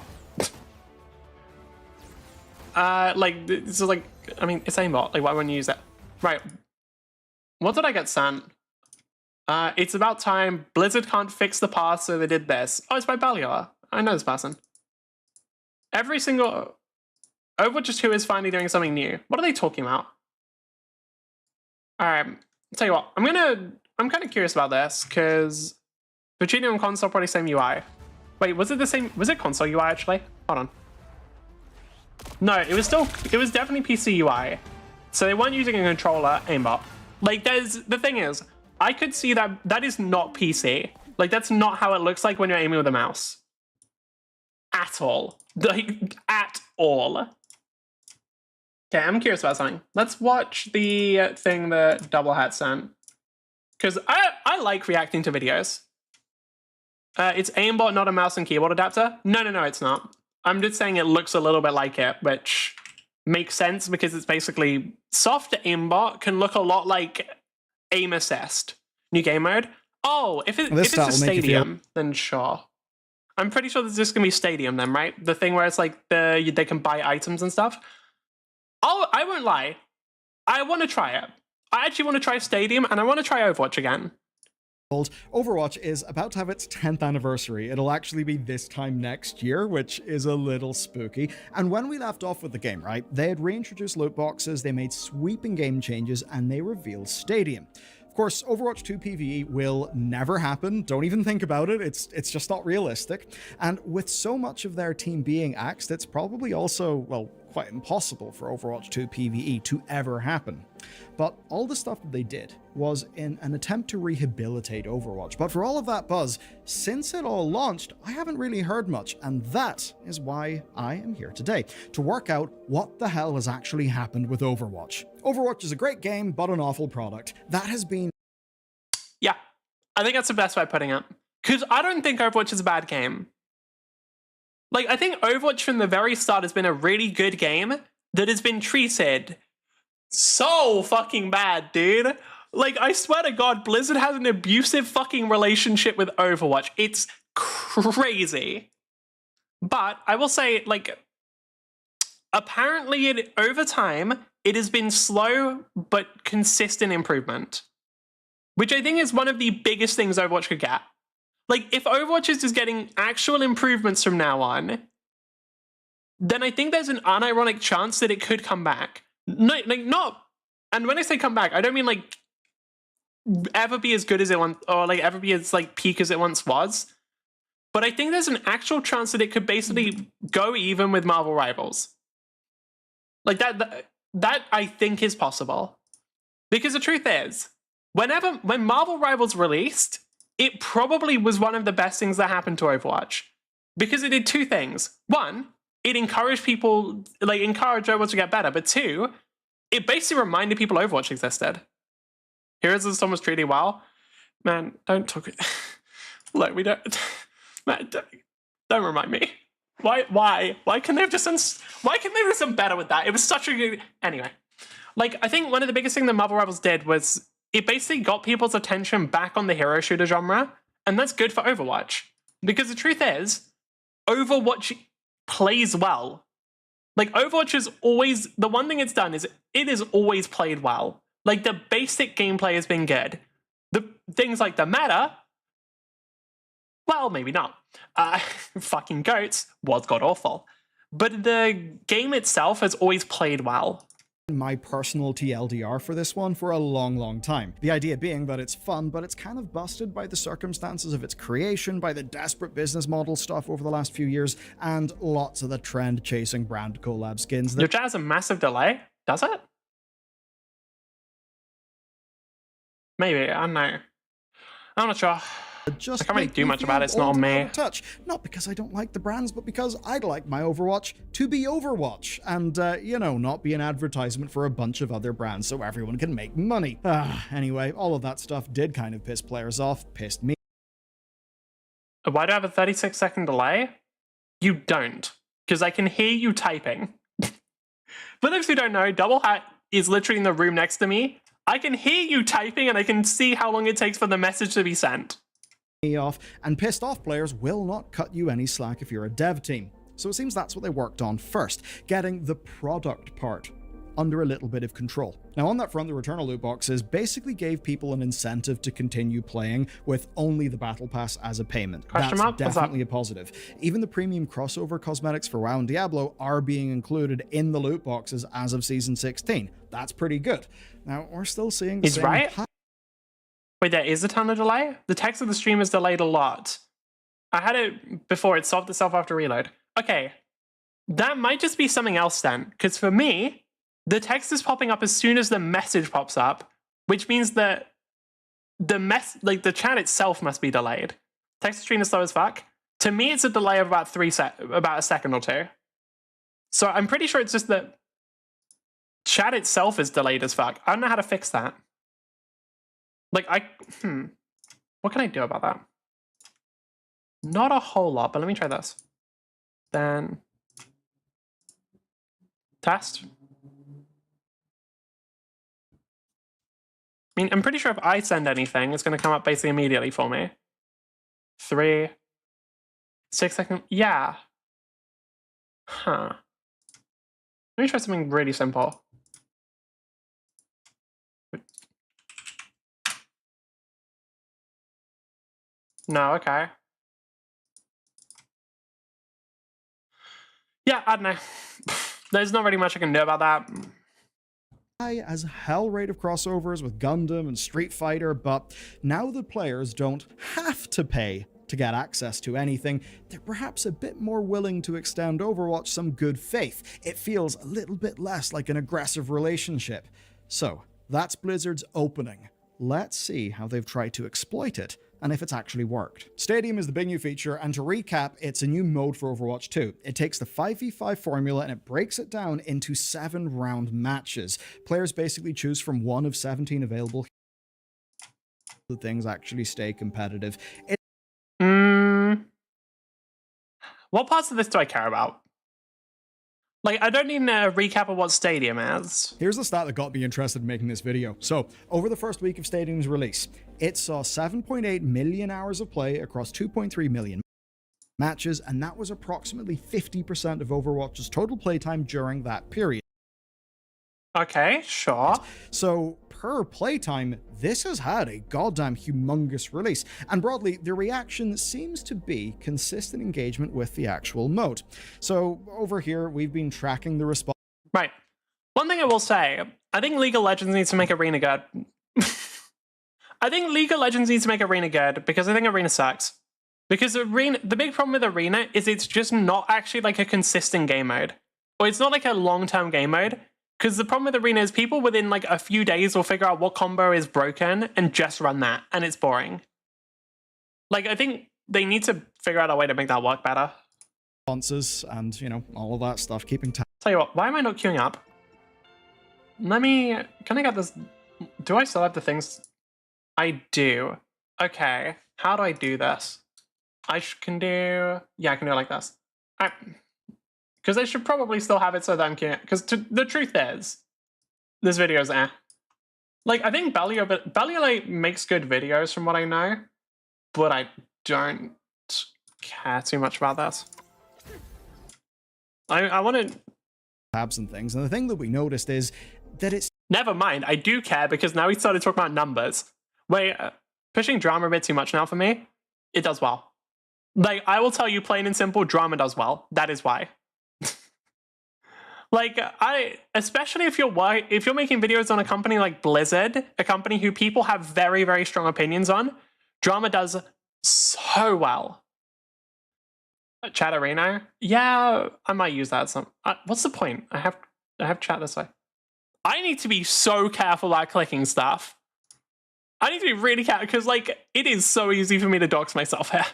Like, this is like, I mean, it's aimbot. Like, why wouldn't you use it? Right. What did I get sent? It's about time. Blizzard can't fix the past, so they did this. Oh, it's by Belior. I know this person. Every single... Overwatch 2 is finally doing something new. What are they talking about? Alright, tell you what. I'm kind of curious about this, because... Virginia on console, probably same UI. Wait, was it the same? Was it console UI actually? Hold on. No, it was definitely PC UI. So they weren't using a controller aimbot. Like the thing is, I could see that is not PC. Like that's not how it looks like when you're aiming with a mouse. At all. Like, at all. Okay, I'm curious about something. Let's watch the thing that Double Hat sent. Because I like reacting to videos. It's aimbot, not a mouse and keyboard adapter. No, it's not. I'm just saying it looks a little bit like it, which makes sense because it's basically soft aimbot can look a lot like aim assist. New game mode. Oh, if it's a stadium, then sure. I'm pretty sure this is just gonna be stadium then, right? The thing where it's like they can buy items and stuff. I won't lie. I want to try it. I actually want to try Stadium and I want to try Overwatch again. Overwatch is about to have its 10th anniversary. It'll actually be this time next year, which is a little spooky. And when we left off with the game, right, they had reintroduced loot boxes, they made sweeping game changes, and they revealed Stadium. Of course, Overwatch 2 PvE will never happen. Don't even think about it. It's just not realistic. And with so much of their team being axed, it's probably also, well, quite impossible for Overwatch 2 PvE to ever happen. But all the stuff that they did was in an attempt to rehabilitate Overwatch. But for all of that buzz, since it all launched, I haven't really heard much, and that is why I am here today, to work out what the hell has actually happened with Overwatch. Overwatch is a great game, but an awful product. That has been... Yeah, I think that's the best way of putting it. Because I don't think Overwatch is a bad game. Like, I think Overwatch from the very start has been a really good game that has been treated so fucking bad, dude. Like, I swear to God, Blizzard has an abusive fucking relationship with Overwatch. It's crazy. But I will say, like, apparently over time, it has been slow but consistent improvement. Which I think is one of the biggest things Overwatch could get. Like, if Overwatch is just getting actual improvements from now on, then I think there's an unironic chance that it could come back. No, like, not... And when I say come back, I don't mean, like, ever be as good as it once... Or, like, ever be as, like, peak as it once was. But I think there's an actual chance that it could basically go even with Marvel Rivals. Like, that I think is possible. Because the truth is, when Marvel Rivals released... it probably was one of the best things that happened to Overwatch. Because it did two things. One, it encouraged people, like, encouraged Overwatch to get better. But two, it basically reminded people Overwatch existed. Heroes of the Storm was treated well. Man, don't talk... Look, we don't... Man, don't remind me. Why? Why can they have just done better with that? It was such a good... Anyway. Like, I think one of the biggest things that Marvel Rivals did was... it basically got people's attention back on the hero shooter genre, and that's good for Overwatch. Because the truth is, Overwatch plays well. Like, Overwatch is always... the one thing it's done is it is always played well. Like, the basic gameplay has been good. The things like the meta... well, maybe not. Fucking goats was god-awful. but the game itself has always played well. My personal TLDR for this one for a long time. The idea being that it's fun, but it's kind of busted by the circumstances of its creation, by the desperate business model stuff over the last few years, and lots of the trend-chasing brand collab skins. Your chat has a massive delay? Does it? Maybe, I don't know. I'm not sure. Just I can't really make do me much feel about it, it's not old on and me. out of touch. Not because I don't like the brands, but because I'd like my Overwatch to be Overwatch and, you know, not be an advertisement for a bunch of other brands so everyone can make money. Anyway, all of that stuff did kind of piss players off, pissed me. Why do I have a 36-second delay? You don't, because I can hear you typing. For those who don't know, Double Hat is literally in the room next to me. I can hear you typing and I can see how long it takes for the message to be sent. Off, and pissed off players will not cut you any slack if you're a dev team. So it seems that's what they worked on first, getting the product part under a little bit of control. Now on that front, the Returnal loot boxes basically gave people an incentive to continue playing with only the Battle Pass as a payment. Question That's mark? What's that? definitely a positive. Even the premium crossover cosmetics for WoW and Diablo are being included in the loot boxes as of Season 16. That's pretty good. Now, we're still seeing the He's same right. Wait, there is a ton of delay? The text of the stream is delayed a lot. I had it before, it solved itself after reload. Okay, that might just be something else then, because for me, the text is popping up as soon as the message pops up, which means that the chat itself must be delayed. Text stream is slow as fuck. To me, it's a delay of about about a second or two. So I'm pretty sure it's just that chat itself is delayed as fuck. I don't know how to fix that. Like, what can I do about that? Not a whole lot, but let me try this. Then, test. I mean, I'm pretty sure if I send anything, it's going to come up basically immediately for me. 3, 6 seconds, yeah. Huh. Let me try something really simple. No, okay. Yeah, I don't know. There's not really much I can do about that. As hell rate of crossovers with Gundam and Street Fighter, but now the players don't have to pay to get access to anything, they're perhaps a bit more willing to extend Overwatch some good faith. It feels a little bit less like an aggressive relationship. So, that's Blizzard's opening. Let's see how they've tried to exploit it, and if it's actually worked. Stadium is the big new feature, and to recap, it's a new mode for Overwatch 2. It takes the 5v5 formula and it breaks it down into 7-round matches. Players basically choose from one of 17 available. The things actually stay competitive. What parts of this do I care about? Like, I don't need a recap of what Stadium is. Here's the stat that got me interested in making this video. So, over the first week of Stadium's release, it saw 7.8 million hours of play across 2.3 million matches, and that was approximately 50% of Overwatch's total playtime during that period. Okay, sure. So, per playtime, this has had a goddamn humongous release, and broadly, the reaction seems to be consistent engagement with the actual mode. So, over here, we've been tracking the response. Right. One thing I will say, I think League of Legends needs to make Arena good. I think League of Legends needs to make Arena good, because I think Arena sucks. Because the big problem with Arena is it's just not actually like a consistent game mode. Or it's not like a long-term game mode. Because the problem with Arena is people within like a few days will figure out what combo is broken and just run that, and it's boring. Like, I think they need to figure out a way to make that work better. Responses and, you know, all of that stuff, keeping tabs. Tell you what, why am I not queuing up? Can I get this? Do I still have the things? I do. Okay, how do I do this? I can do it like this. Because I should probably still have it so that I'm queuing. Because the truth is, this video is Like, I think Belliolate makes good videos from what I know, but I don't care too much about this. I want to... tabs and things, and the thing that we noticed is that it's... Never mind, I do care because now we started talking about numbers. Wait, pushing drama a bit too much now for me? It does well. Like, I will tell you plain and simple, drama does well. That is why. Like, especially if you're making videos on a company like Blizzard, a company who people have very, very strong opinions on, drama does so well. Chat arena? Yeah, I might use that some. What's the point? I have chat this way. I need to be so careful about clicking stuff. I need to be really careful because, like, it is so easy for me to dox myself here.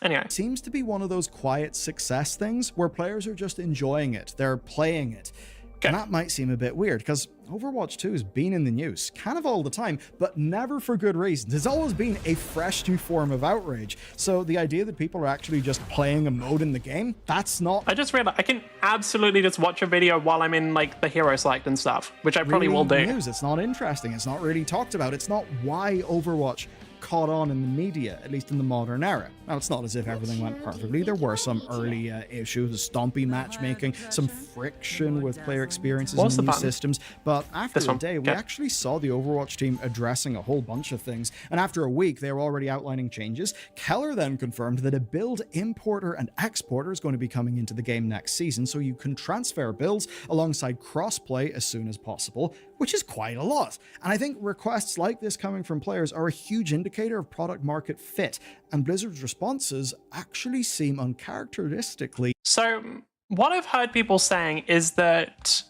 Anyway. Seems to be one of those quiet success things where players are just enjoying it. They're playing it. Okay. And that might seem a bit weird because Overwatch 2 has been in the news kind of all the time, but never for good reasons. It's always been a fresh new form of outrage. So the idea that people are actually just playing a mode in the game, that's not... I just realized I can absolutely just watch a video while I'm in like the hero select and stuff, which I probably will do. News. It's not interesting. It's not really talked about. It's not why Overwatch caught on in the media, at least in the modern era. Now, it's not as if everything went perfectly. There were some early issues, stompy matchmaking, some friction with player experiences and new systems, but after a day, we actually saw the Overwatch team addressing a whole bunch of things, and after a week, they were already outlining changes. Keller then confirmed that a build importer and exporter is going to be coming into the game next season, so you can transfer builds alongside crossplay as soon as possible, which is quite a lot. And I think requests like this coming from players are a huge indicator of product market fit, and Blizzard's responses actually seem uncharacteristically... So, what I've heard people saying is that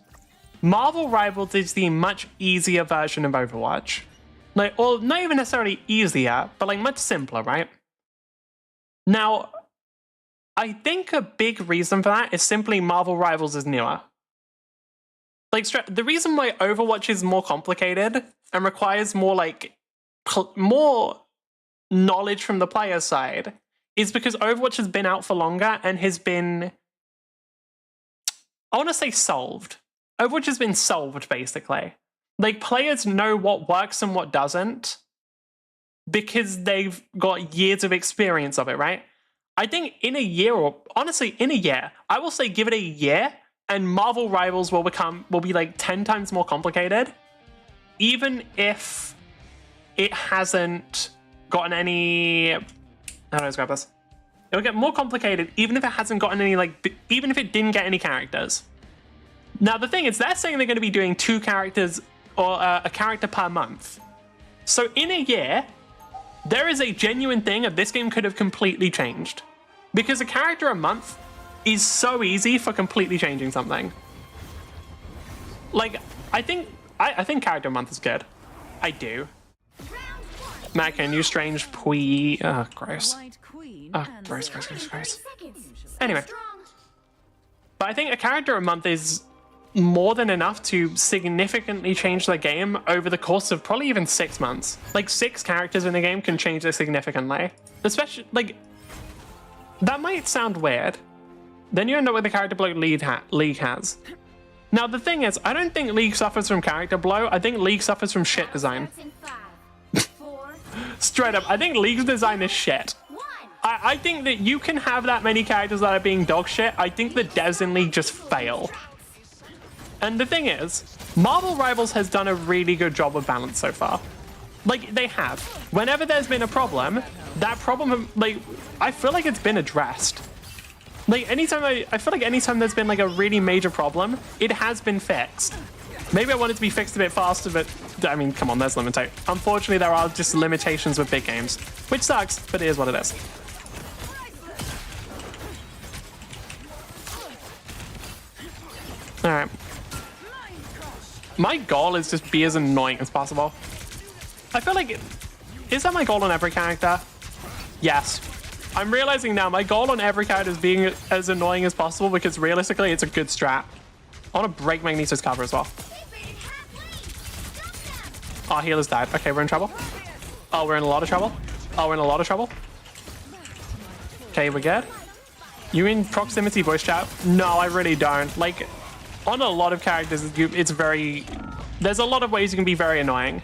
Marvel Rivals is the much easier version of Overwatch. Like, well, not even necessarily easier, but like much simpler, right? Now, I think a big reason for that is simply Marvel Rivals is newer. Like, the reason why Overwatch is more complicated and requires more, like, more knowledge from the player side is because Overwatch has been out for longer and has been, I want to say solved. Overwatch has been solved, basically. Like, players know what works and what doesn't because they've got years of experience of it, right? I think in a year, or honestly, in a year, I will say give it a year, and Marvel Rivals will be like 10 times more complicated, even if it hasn't gotten any... How do I describe this? It'll get more complicated even if it hasn't gotten any, like, even if it didn't get any characters. Now, the thing is, they're saying they're going to be doing 2 characters or a character per month. So in a year, there is a genuine thing of this game could have completely changed. Because a character a month is so easy for completely changing something. Like, I think character a month is good. I do. Matt, can you strange pui? Oh, gross. Oh, gross. Anyway. But I think a character a month is more than enough to significantly change the game over the course of probably even 6 months. Like, 6 characters in the game can change it significantly. Especially, like, that might sound weird. Then you end up with the character blow League has. Now, the thing is, I don't think League suffers from character blow. I think League suffers from shit design. Straight up, I think League's design is shit. I think that you can have that many characters that are being dog shit. I think the devs in League just fail. And the thing is, Marvel Rivals has done a really good job of balance so far. Like, they have. Whenever there's been a problem, that problem, like, I feel like it's been addressed. Like, I feel like anytime there's been, like, a really major problem, it has been fixed. Maybe I want it to be fixed a bit faster, but, I mean, come on, there's limitations. Unfortunately, there are just limitations with big games, which sucks, but it is what it is. Alright. My goal is just be as annoying as possible. I feel like... Is that my goal on every character? Yes. I'm realizing now my goal on every character is being as annoying as possible because realistically it's a good strat. I want to break Magneto's cover as well. Oh, healer's died. Okay, we're in trouble. Oh, we're in a lot of trouble. Oh, we're in a lot of trouble. Okay, we're good. You in proximity voice chat? No, I really don't. Like, on a lot of characters, it's very... There's a lot of ways you can be very annoying.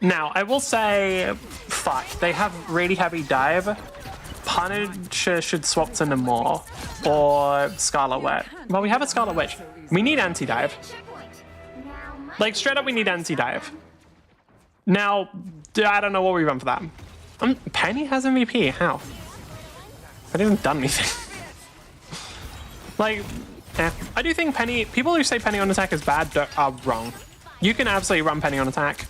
Now, I will say, fuck, they have really heavy dive. Punisher should swap to Namor or Scarlet Witch. Well, we have a Scarlet Witch. We need anti-dive. Like, straight up, we need anti-dive. Now, I don't know what we run for that. Penny has MVP, how? I didn't done anything. Like, I do think Penny, people who say Penny on attack is bad are wrong. You can absolutely run Penny on attack.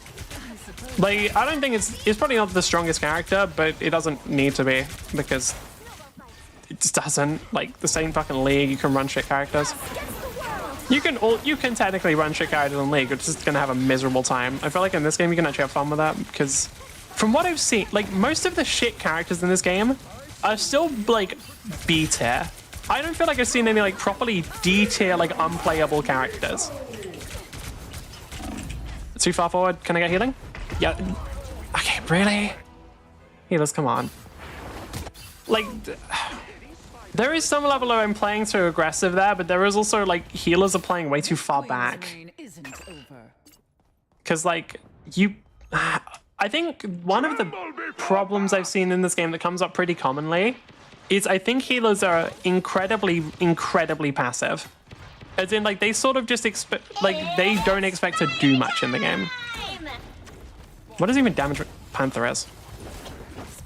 Like, I don't think it's probably not the strongest character, but it doesn't need to be because it just doesn't. Like, the same fucking League, you can run shit characters. You can technically run shit characters in League, it's just gonna have a miserable time. I feel like in this game you can actually have fun with that because from what I've seen, like most of the shit characters in this game are still like B tier. I don't feel like I've seen any like properly D tier like unplayable characters. Too far forward, can I get healing? Yeah. Okay, really? Healers, come on. Like, there is some level of I'm playing too aggressive there, but there is also like healers are playing way too far back. Because like I think one of the problems I've seen in this game that comes up pretty commonly is I think healers are incredibly passive. As in like they sort of just expect, like they don't expect to do much in the game. What does even damage Panther is?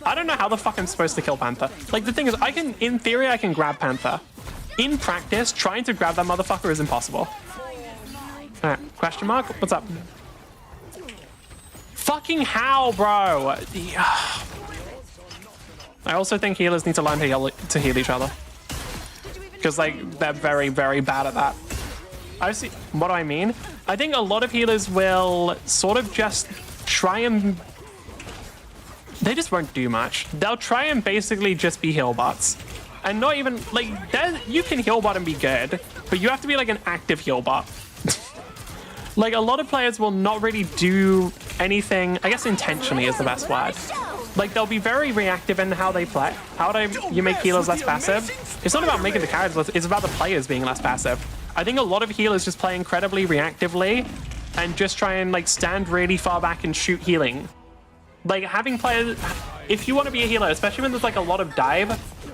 I don't know how the fuck I'm supposed to kill Panther. Like, the thing is, in theory, I can grab Panther. In practice, trying to grab that motherfucker is impossible. Alright, question mark? What's up? Fucking how, bro? I also think healers need to learn to heal each other. Because, like, they're very, very bad at that. What do I mean? I think a lot of healers will sort of just try and... They just won't do much. They'll try and basically just be heal bots. And not even, like, you can heal bot and be good, but you have to be like an active heal bot. Like, a lot of players will not really do anything, I guess intentionally is the best word. Like, they'll be very reactive in how they play. How do you make healers less passive? It's not about making the characters less, it's about the players being less passive. I think a lot of healers just play incredibly reactively and just try and, like, stand really far back and shoot healing. Like, having players, if you want to be a healer, especially when there's like a lot of dive,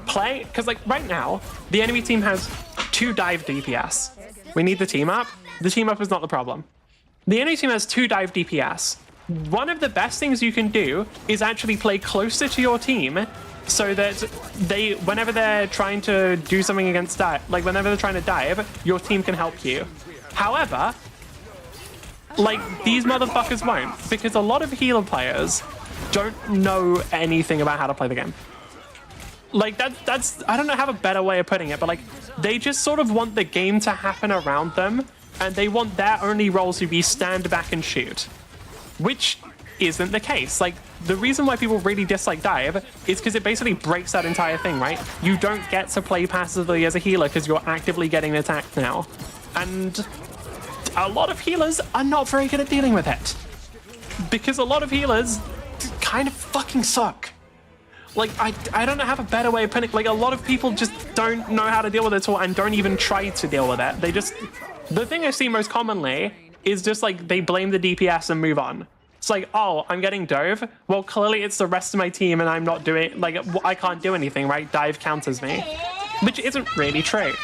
play, because like right now, the enemy team has 2 dive DPS. We need the team up. The team up is not the problem. The enemy team has 2 dive DPS. One of the best things you can do is actually play closer to your team so that whenever they're trying to do something against whenever they're trying to dive, your team can help you. However, like, these motherfuckers won't, because a lot of healer players don't know anything about how to play the game. Like, that's I don't know, have a better way of putting it, but like, they just sort of want the game to happen around them, and they want their only roles to be stand back and shoot, which isn't the case. Like, the reason why people really dislike dive is because it basically breaks that entire thing, right? You don't get to play passively as a healer because you're actively getting attacked now. And a lot of healers are not very good at dealing with it. Because a lot of healers kind of fucking suck. Like, I don't know, have a better way of putting it. Like, a lot of people just don't know how to deal with it at all and don't even try to deal with it. They just... The thing I see most commonly is just, like, they blame the DPS and move on. It's like, oh, I'm getting dove. Well, clearly it's the rest of my team and I'm not doing... Like, I can't do anything, right? Dive counters me. Which isn't really true.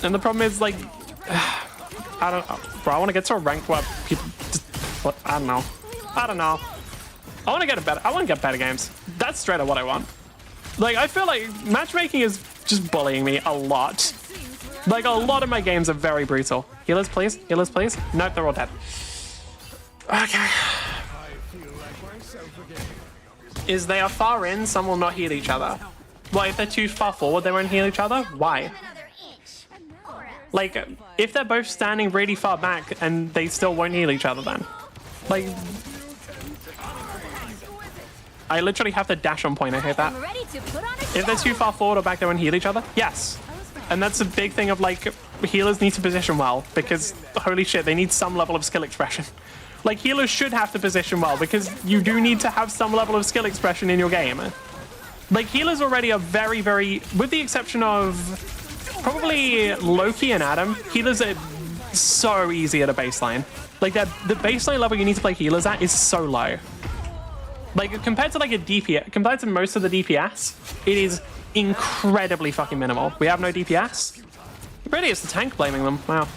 And the problem is, like... I don't know. Bro, I want to get to a rank where people just... What? I don't know. I want to get better games. That's straight up what I want. Like, I feel like matchmaking is just bullying me a lot. Like, a lot of my games are very brutal. Healers, please. Healers, please. Nope, they're all dead. Okay. Is they are far in, some will not heal each other. Well, if they're too far forward, they won't heal each other? Why? Like, if they're both standing really far back and they still won't heal each other then. Like... I literally have to dash on point, I hate that. If they're too far forward or back, they won't heal each other? Yes. And that's a big thing of, like, healers need to position well, because, holy shit, they need some level of skill expression. Like, healers should have to position well, because you do need to have some level of skill expression in your game. Like, healers already are very, very, with the exception of probably Loki and Adam, healers are so easy at a baseline. Like, the baseline level you need to play healers at is so low. Like, compared to like a DPS, compared to most of the DPS, it is incredibly fucking minimal. We have no DPS. Really, it's the tank blaming them. Wow.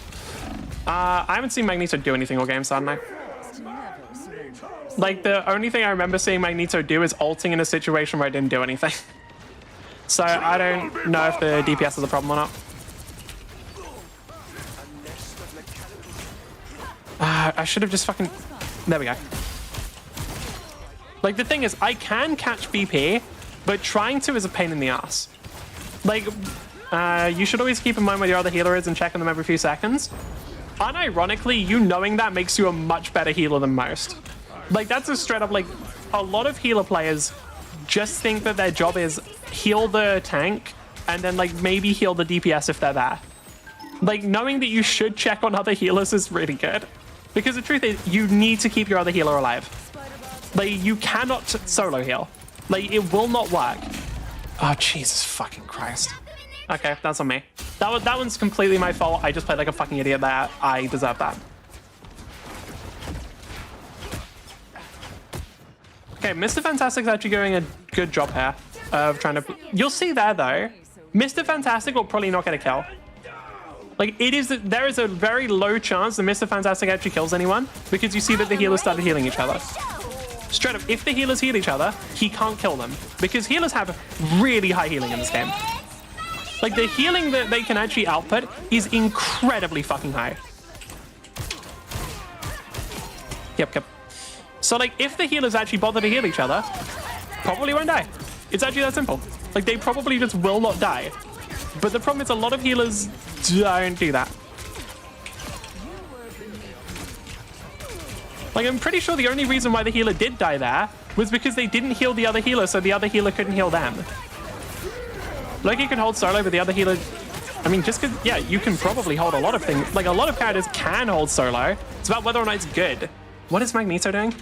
I haven't seen Magneto do anything all game, so I don't know. Like, the only thing I remember seeing Magneto do is ulting in a situation where I didn't do anything. So I don't know if the DPS is a problem or not. I should have just fucking... There we go. Like, the thing is, I can catch BP, but trying to is a pain in the ass. Like, you should always keep in mind where your other healer is and check on them every few seconds. Unironically, you knowing that makes you a much better healer than most. Like, that's a straight up, like, a lot of healer players just think that their job is heal the tank and then, like, maybe heal the DPS if they're there. Like, knowing that you should check on other healers is really good. Because the truth is, you need to keep your other healer alive. Like, you cannot solo heal. Like, it will not work. Oh, Jesus fucking Christ. Okay, that's on me. That one's completely my fault. I just played like a fucking idiot there. I deserve that. Okay, Mr. Fantastic's actually doing a good job here of trying to... You'll see there, though. Mr. Fantastic will probably not get a kill. Like, there is a very low chance that Mr. Fantastic actually kills anyone because you see that the healers started healing each other. Straight up, if the healers heal each other, he can't kill them because healers have really high healing in this game. Like, the healing that they can actually output is incredibly fucking high. Yep. So, like, if the healers actually bother to heal each other, probably won't die. It's actually that simple. Like, they probably just will not die. But the problem is a lot of healers don't do that. Like, I'm pretty sure the only reason why the healer did die there was because they didn't heal the other healer, so the other healer couldn't heal them. Loki can hold solo, but the other healer... I mean, just because... Yeah, you can probably hold a lot of things. Like, a lot of characters can hold solo. It's about whether or not it's good. What is Magneto doing?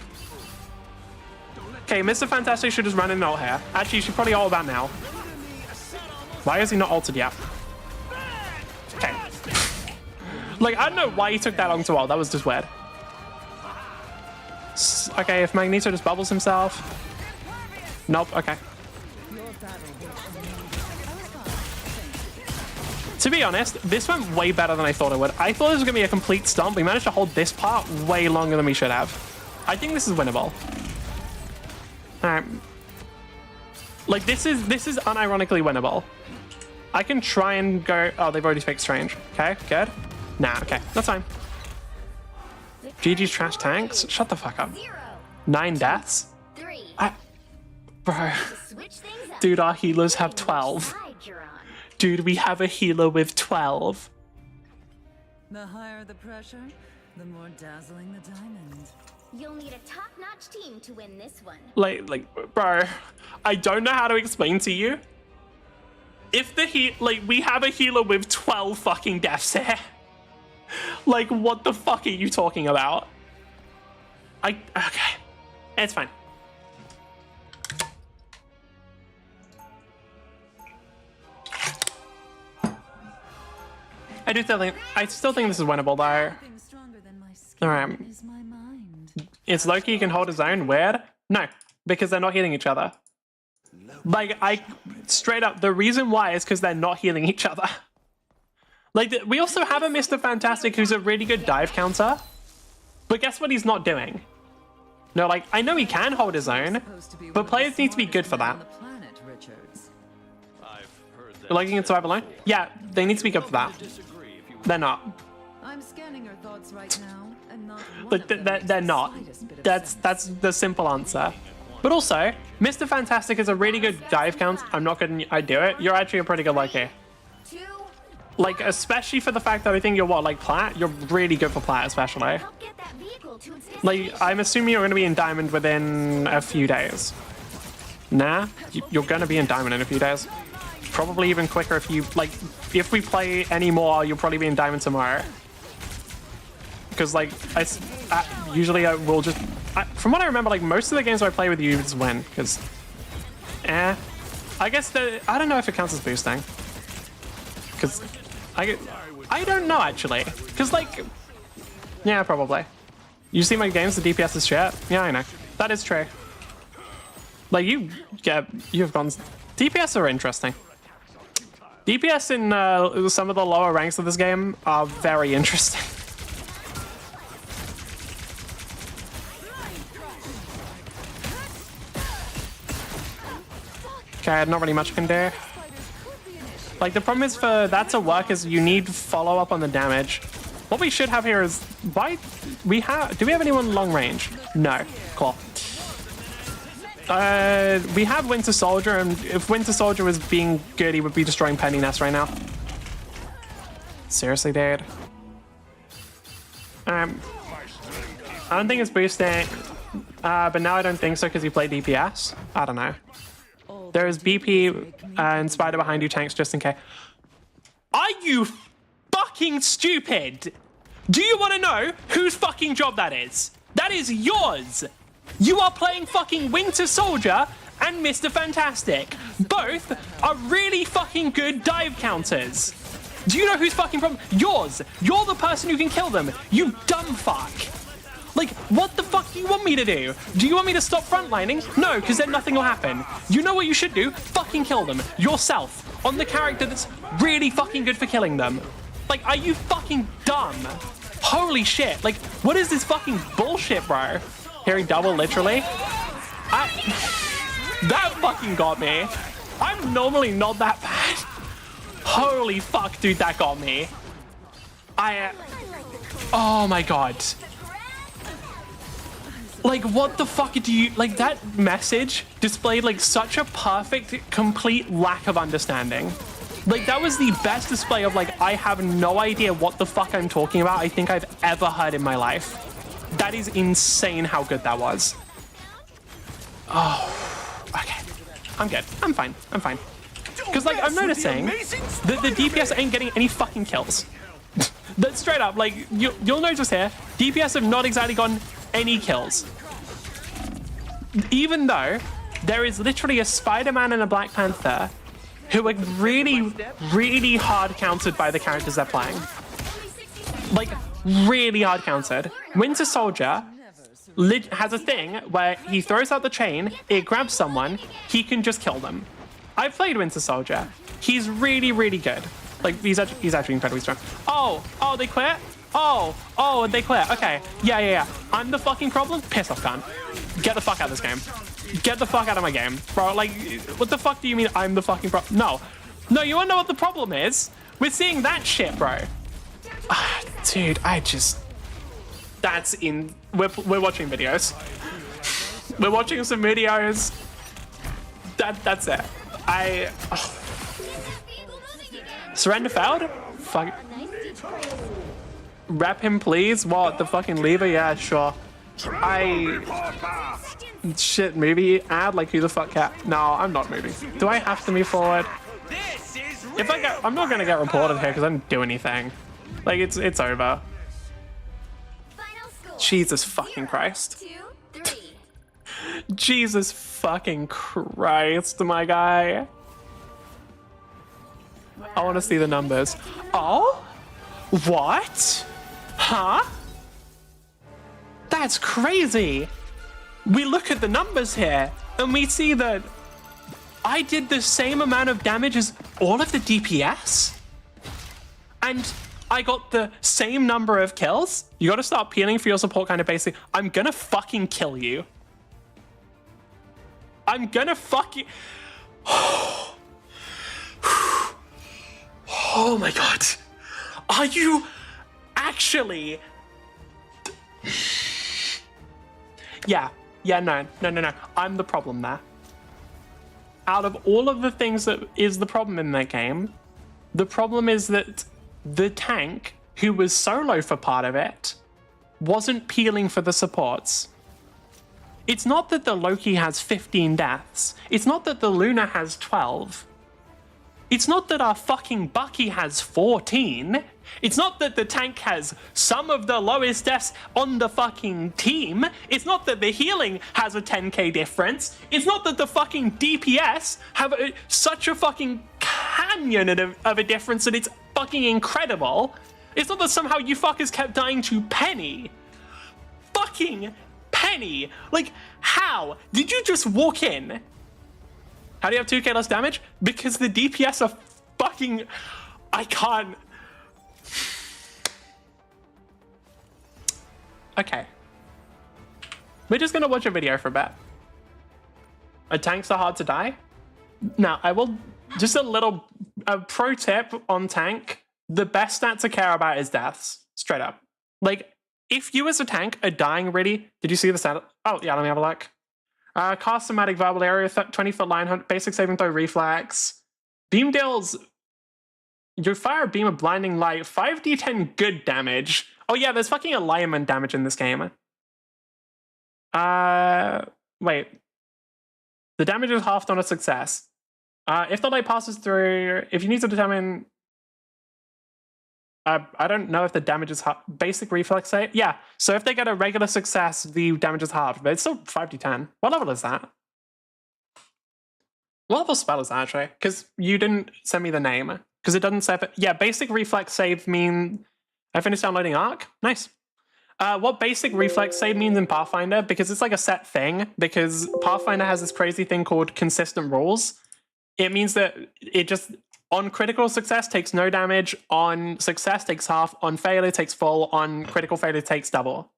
Okay, Mr. Fantastic should just run in and ult here. Actually, you should probably ult about now. Why is he not ulted yet? Okay. Like, I don't know why he took that long to ult. That was just weird. Okay, if Magneto just bubbles himself. Nope, okay. To be honest, this went way better than I thought it would. I thought it was going to be a complete stomp. We managed to hold this part way longer than we should have. I think this is winnable. Alright. Like, this is unironically winnable. I can try and go... Oh, they've already fixed Strange. Okay, good. Nah, okay, that's fine. GG's trash tanks? Shut the fuck up. 9 deaths? Bro. Dude, our healers have 12. Dude, we have a healer with 12. The higher the pressure, the more dazzling the diamond. You'll need a top-notch team to win this one. Like, bro, I don't know how to explain to you. If we have a healer with 12 fucking deaths here. Like, what the fuck are you talking about? Okay, it's fine. I still think this is winnable though. Alright. It's Loki can hold his own. Weird? No, because they're not healing each other. Like, straight up, the reason why is because they're not healing each other. Like, we also have a Mr. Fantastic who's a really good dive counter. But guess what he's not doing? No, like, I know he can hold his own, but players need to be good for that. Like, you can survive alone? Yeah, they need to be good for that. They're not. I'm scanning your thoughts right now, and not But they're not. That's the simple answer. But also, Mr. Fantastic is a really good dive count. I'm not gonna I do it. You're actually a pretty good Loki. Like, especially for the fact that I think you're what, like plat? You're really good for plat, especially. Like, I'm assuming you're gonna be in diamond within a few days. Nah, you're gonna be in diamond in a few days. Probably even quicker if you, like, if we play any more, you'll probably be in diamond tomorrow. Because, like, usually I will just, from what I remember, like, most of the games I play with you just win. Because, I guess I don't know if it counts as boosting. Because, I don't know, actually. Because, like, yeah, probably. You see my games, the DPS is shit? Yeah, I know. That is true. Like, you've gone, DPS are interesting. DPS in some of the lower ranks of this game are very interesting. Okay, not really much I can do. Like, the problem is for that to work is you need follow-up on the damage. What we should have here is, do we have anyone long range? No. Cool. We have Winter Soldier, and if Winter Soldier was being good, he would be destroying Penny Nest right now. Seriously, dude. I don't think it's boosting, but now I don't think so because he played DPS. I don't know. There is BP and Spider behind you, tanks just in case. Are you fucking stupid? Do you want to know whose fucking job that is? That is yours. You are playing fucking Winter Soldier and Mr. Fantastic. Both are really fucking good dive counters. Do you know whose fucking problem? Yours. You're the person who can kill them. You dumb fuck. Like, what the fuck do you want me to do? Do you want me to stop frontlining? No, because then nothing will happen. You know what you should do? Fucking kill them. Yourself. On the character that's really fucking good for killing them. Like, are you fucking dumb? Holy shit. Like, what is this fucking bullshit, bro? Hearing double, literally. That fucking got me. I'm normally not that bad. Holy fuck, dude, that got me. Oh my god. Like, what the fuck do you... Like, that message displayed, like, such a perfect, complete lack of understanding. Like, that was the best display of, like, I have no idea what the fuck I'm talking about I think I've ever heard in my life. That is insane how good that was. Oh, okay. I'm good. I'm fine. I'm fine. Because, like, I'm noticing that the DPS ain't getting any fucking kills. That's straight up, like, you'll notice here, DPS have not exactly gotten any kills. Even though there is literally a Spider-Man and a Black Panther who are really, really hard countered by the characters they're playing. Like, really hard countered. Winter Soldier has a thing where he throws out the chain, it grabs someone, he can just kill them. I've played Winter Soldier. He's really, really good. Like, he's actually incredibly strong. Oh, they quit? Oh, they quit. Okay. Yeah. I'm the fucking problem? Piss off, cunt. Get the fuck out of this game. Get the fuck out of my game. Bro, like, what the fuck do you mean I'm the fucking problem? No, you wanna know what the problem is? We're seeing that shit, bro. Dude, we're watching videos. We're watching some videos. That's it. Surrender failed? Fuck. Wrap him, please? What, the fucking lever? Yeah, sure. Shit, movie ad? Like, who the fuck cat? No, I'm not moving. Do I have to move forward? I'm not gonna get reported here because I didn't do anything. Like, it's over. Jesus fucking Christ. 2, 3. Jesus fucking Christ, my guy. I want to see the numbers. Oh? What? Huh? That's crazy. We look at the numbers here and we see that I did the same amount of damage as all of the DPS. And I got the same number of kills. You got to start peeling for your support kind of basically. I'm gonna fucking kill you. I'm gonna fucking... Oh my god. Are you actually... Yeah, no. I'm the problem there. Out of all of the things that is the problem in that game, the problem is that the tank, who was solo for part of it, wasn't peeling for the supports. It's not that the Loki has 15 deaths. It's not that the Luna has 12. It's not that our fucking Bucky has 14. It's not that the tank has some of the lowest deaths on the fucking team. It's not that the healing has a 10k difference. It's not that the fucking DPS have such a fucking canyon of a difference that it's fucking incredible. It's not that somehow you fuckers kept dying to Penny. Fucking Penny. Like, how? Did you just walk in? How do you have 2k less damage? Because the DPS are fucking... I can't... Okay. We're just gonna watch a video for a bit. Tanks are hard to die? Now, I will... Just a little a pro tip on tank, the best stat to care about is deaths. Straight up. Like, if you as a tank are dying really, did you see the stat? Oh, yeah, let me have a look. Cast somatic verbal area, 20-foot line, basic saving throw reflex. Beam deals, you fire a beam of blinding light, 5d10 good damage. Oh yeah, there's fucking alignment damage in this game. Wait. The damage is halved on a success. If the light passes through, if you need to determine... I don't know if the damage is basic reflex save. Yeah, so if they get a regular success, the damage is halved, but it's still 5d10. What level is that? What level spell is that, actually? Because you didn't send me the name. Because it doesn't say... Yeah, basic reflex save mean... I finished downloading Arc? Nice. What basic reflex save means in Pathfinder, because it's like a set thing, because Pathfinder has this crazy thing called consistent rules. It means that it just... On critical success, takes no damage. On success, takes half. On failure, takes full. On critical failure, takes double.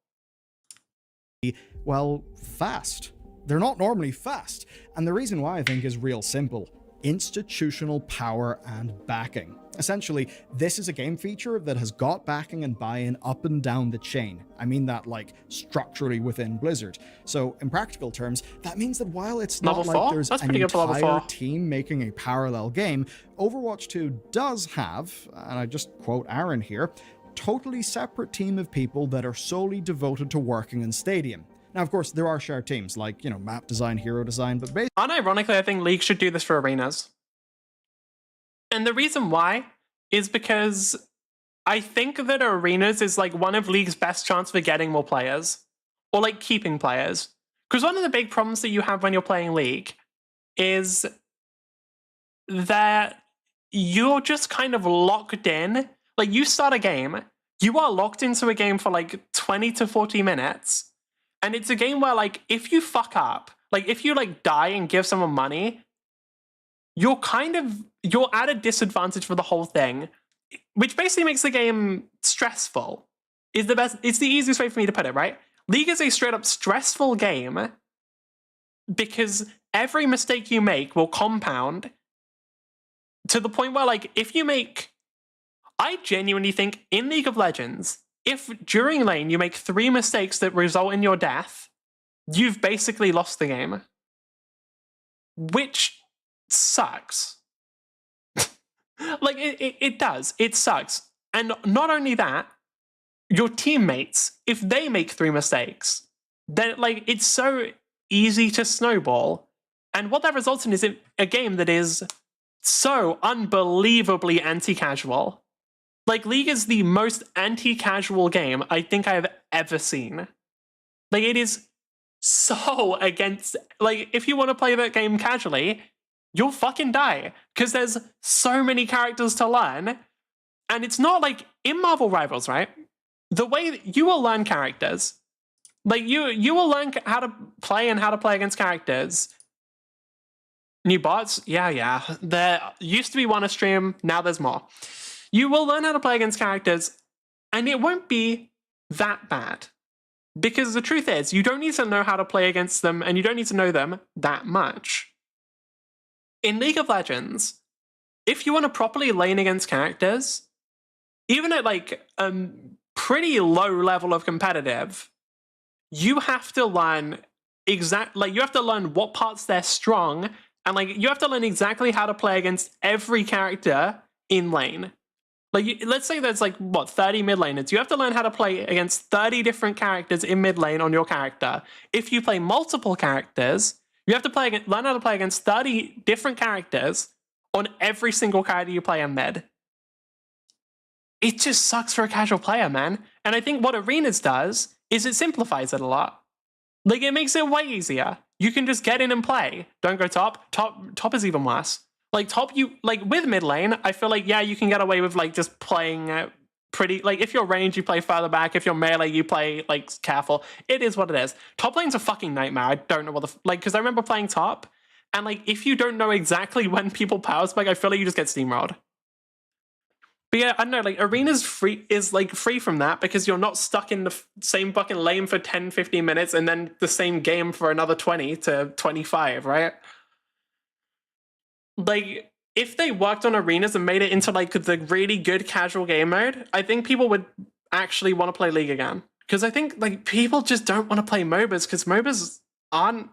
Well, fast. They're not normally fast. And the reason why, I think, is real simple. Institutional power and backing. Essentially, this is a game feature that has got backing and buy-in up and down the chain. I mean that, like, structurally within Blizzard. So, in practical terms, that means that while it's not Level like 4? there's That's an pretty good for level entire 4. team making a parallel game, Overwatch 2 does have, and I just quote Aaron here, totally separate team of people that are solely devoted to working in Stadium. Now, of course, there are shared teams, like, you know, map design, hero design, but basically... Unironically, I think League should do this for arenas. And the reason why is because I think that arenas is like one of League's best chance for getting more players. Or like keeping players. Because one of the big problems that you have when you're playing League is that you're just kind of locked in. Like, you start a game, you are locked into a game for like 20 to 40 minutes. And it's a game where, like, if you fuck up, like, if you, like, die and give someone money, you're at a disadvantage for the whole thing, which basically makes the game stressful. It's the easiest way for me to put it, right? League is a straight up stressful game because every mistake you make will compound to the point where, like, I genuinely think in League of Legends, if during lane you make 3 mistakes that result in your death, you've basically lost the game. Which sucks. Like, it does. It sucks. And not only that, your teammates, if they make 3 mistakes, then, like, it's so easy to snowball. And what that results in is a game that is so unbelievably anti-casual. Like, League is the most anti-casual game I think I have ever seen. Like, it is so against... Like, if you want to play that game casually, you'll fucking die. Because there's so many characters to learn. And it's not like... In Marvel Rivals, right? The way that you will learn characters. Like, you will learn how to play and how to play against characters. New bots? Yeah. There used to be one a stream, now there's more. You will learn how to play against characters, and it won't be that bad. Because the truth is, you don't need to know how to play against them, and you don't need to know them that much. In League of Legends, if you want to properly lane against characters, even at like a pretty low level of competitive, you have to learn you have to learn what parts they're strong, and like you have to learn exactly how to play against every character in lane. Like, let's say there's like, 30 mid laners. You have to learn how to play against 30 different characters in mid lane on your character. If you play multiple characters, you have to learn how to play against 30 different characters on every single character you play in mid. It just sucks for a casual player, man. And I think what Arenas does is it simplifies it a lot. Like, it makes it way easier. You can just get in and play. Don't go top. Top is even worse. Like, top, with mid lane, I feel like, yeah, you can get away with, like, just playing pretty, like, if you're range, you play further back. If you're melee, you play, like, careful. It is what it is. Top lane's a fucking nightmare. I don't know what because I remember playing top, and, like, if you don't know exactly when people power spike, I feel like you just get steamrolled. But yeah, I don't know, like, Arena's free from that because you're not stuck in the same fucking lane for 10, 15 minutes and then the same game for another 20 to 25, right? Like, if they worked on arenas and made it into like the really good casual game mode, I think people would actually want to play League again. Because I think like people just don't want to play MOBAs because MOBAs aren't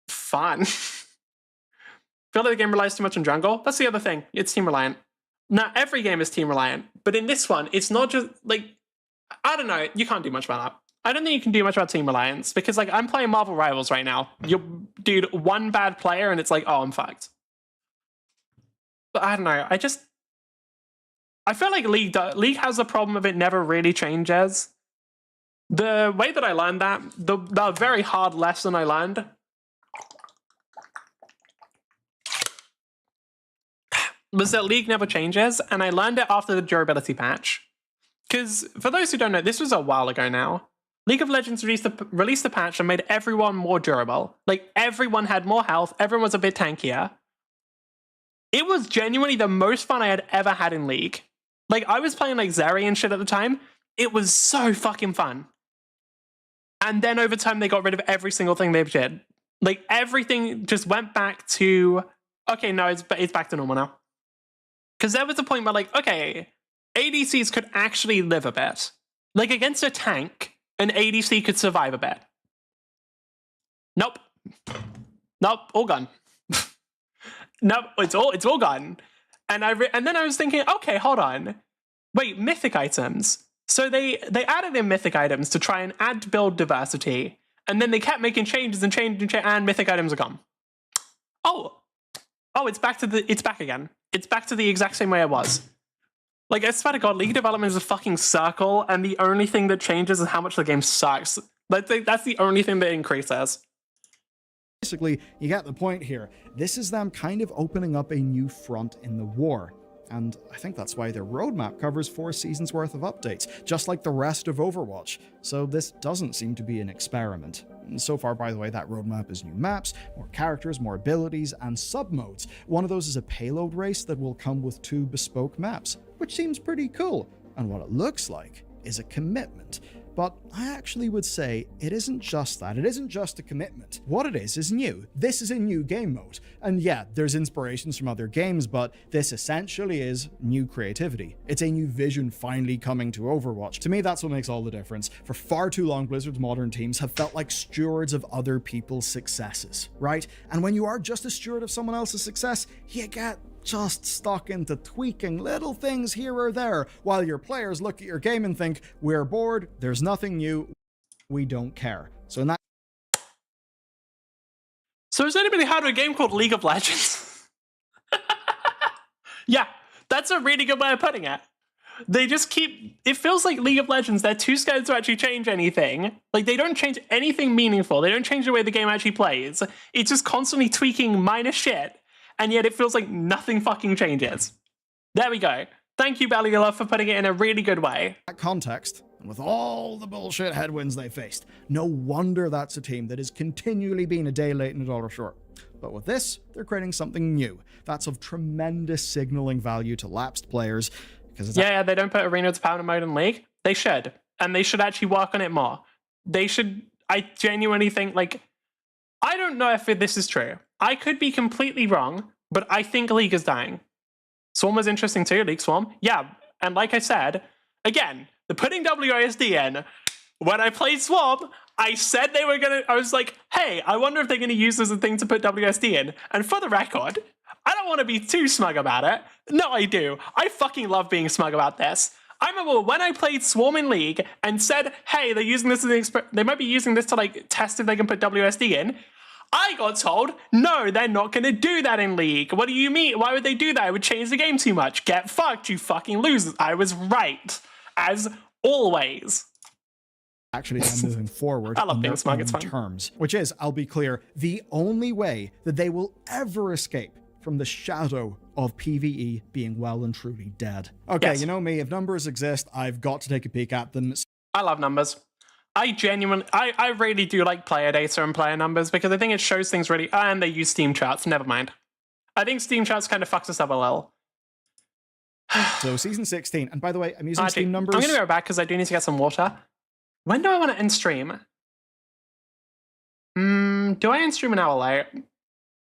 fun. Feel like the game relies too much on jungle. That's the other thing. It's team reliant. Now, every game is team reliant, but in this one, it's not just like, I don't know, you can't do much about that. I don't think you can do much about team reliance because like I'm playing Marvel Rivals right now. Dude, one bad player and it's like, oh, I'm fucked. But I don't know. I feel like League has the problem of it never really changes. The way that I learned that, the very hard lesson I learned was that League never changes, and I learned it after the durability patch. Because, for those who don't know, this was a while ago now. League of Legends released a patch and made everyone more durable. Like, everyone had more health, everyone was a bit tankier. It was genuinely the most fun I had ever had in League. Like, I was playing like Zeri and shit at the time. It was so fucking fun. And then over time, they got rid of every single thing they've did. Like, everything just went back to, okay, no, it's back to normal now. Because there was a point where, like, okay, ADCs could actually live a bit. Like, against a tank, an ADC could survive a bit. Nope. Nope, all gone. Nope, it's all gone. And then I was thinking, okay, hold on. Wait, mythic items. So they added in mythic items to try and add build diversity. And then they kept making changes and and mythic items are gone. Oh, it's back again. It's back to the exact same way it was. Like, I swear to God, League development is a fucking circle, and the only thing that changes is how much the game sucks. That's the only thing that increases. Basically, you get the point here. This is them kind of opening up a new front in the war. And I think that's why their roadmap covers 4 seasons worth of updates, just like the rest of Overwatch. So this doesn't seem to be an experiment. And so far, by the way, that roadmap is new maps, more characters, more abilities, and sub-modes. One of those is a payload race that will come with 2 bespoke maps, which seems pretty cool. And what it looks like is a commitment. But I actually would say it isn't just that. It isn't just a commitment. What it is new. This is a new game mode. And yeah, there's inspirations from other games, but this essentially is new creativity. It's a new vision finally coming to Overwatch. To me, that's what makes all the difference. For far too long, Blizzard's modern teams have felt like stewards of other people's successes, right? And when you are just a steward of someone else's success, you get just stuck into tweaking little things here or there, while your players look at your game and think, we're bored, there's nothing new, we don't care. So has anybody heard of a game called League of Legends? Yeah, that's a really good way of putting it. They just it feels like League of Legends, they're too scared to actually change anything. Like, they don't change anything meaningful. They don't change the way the game actually plays. It's just constantly tweaking minor shit. And yet it feels like nothing fucking changes. There we go. Thank you, Bellula, for putting it in a really good way. that context, and with all the bullshit headwinds they faced, no wonder that's a team that has continually been a day late and a dollar short. But with this, they're creating something new. That's of tremendous signaling value to lapsed players. Because yeah, they don't put Arena to Powder Mode in League. They should. And they should actually work on it more. They should, I genuinely think, like, I don't know if this is true. I could be completely wrong, but I think League is dying. Swarm was interesting too, League Swarm. Yeah, and like I said, again, the putting WASD in, when I played Swarm, I said they were I was like, hey, I wonder if they're gonna use this as a thing to put WASD in. And for the record, I don't want to be too smug about it. No, I do. I fucking love being smug about this. I remember when I played Swarm in League and said, hey, they're using this as they might be using this to like test if they can put WSD in. I got told, no, they're not going to do that in League. What do you mean? Why would they do that? It would change the game too much. Get fucked, you fucking losers. I was right, as always. Actually, I'm moving forward I love on being their smug, own it's fun. terms, which is, I'll be clear, the only way that they will ever escape from the shadow of PvE being well and truly dead. Okay, Yes. You know me, if numbers exist, I've got to take a peek at them. I love numbers. I really do like player data and player numbers because I think it shows things really, and they use Steam charts, never mind. I think Steam charts kind of fucks us up a little. So season 16, and by the way, I'm using Steam numbers. I'm going to go back because I do need to get some water. When do I want to end stream? Do I end stream an hour late?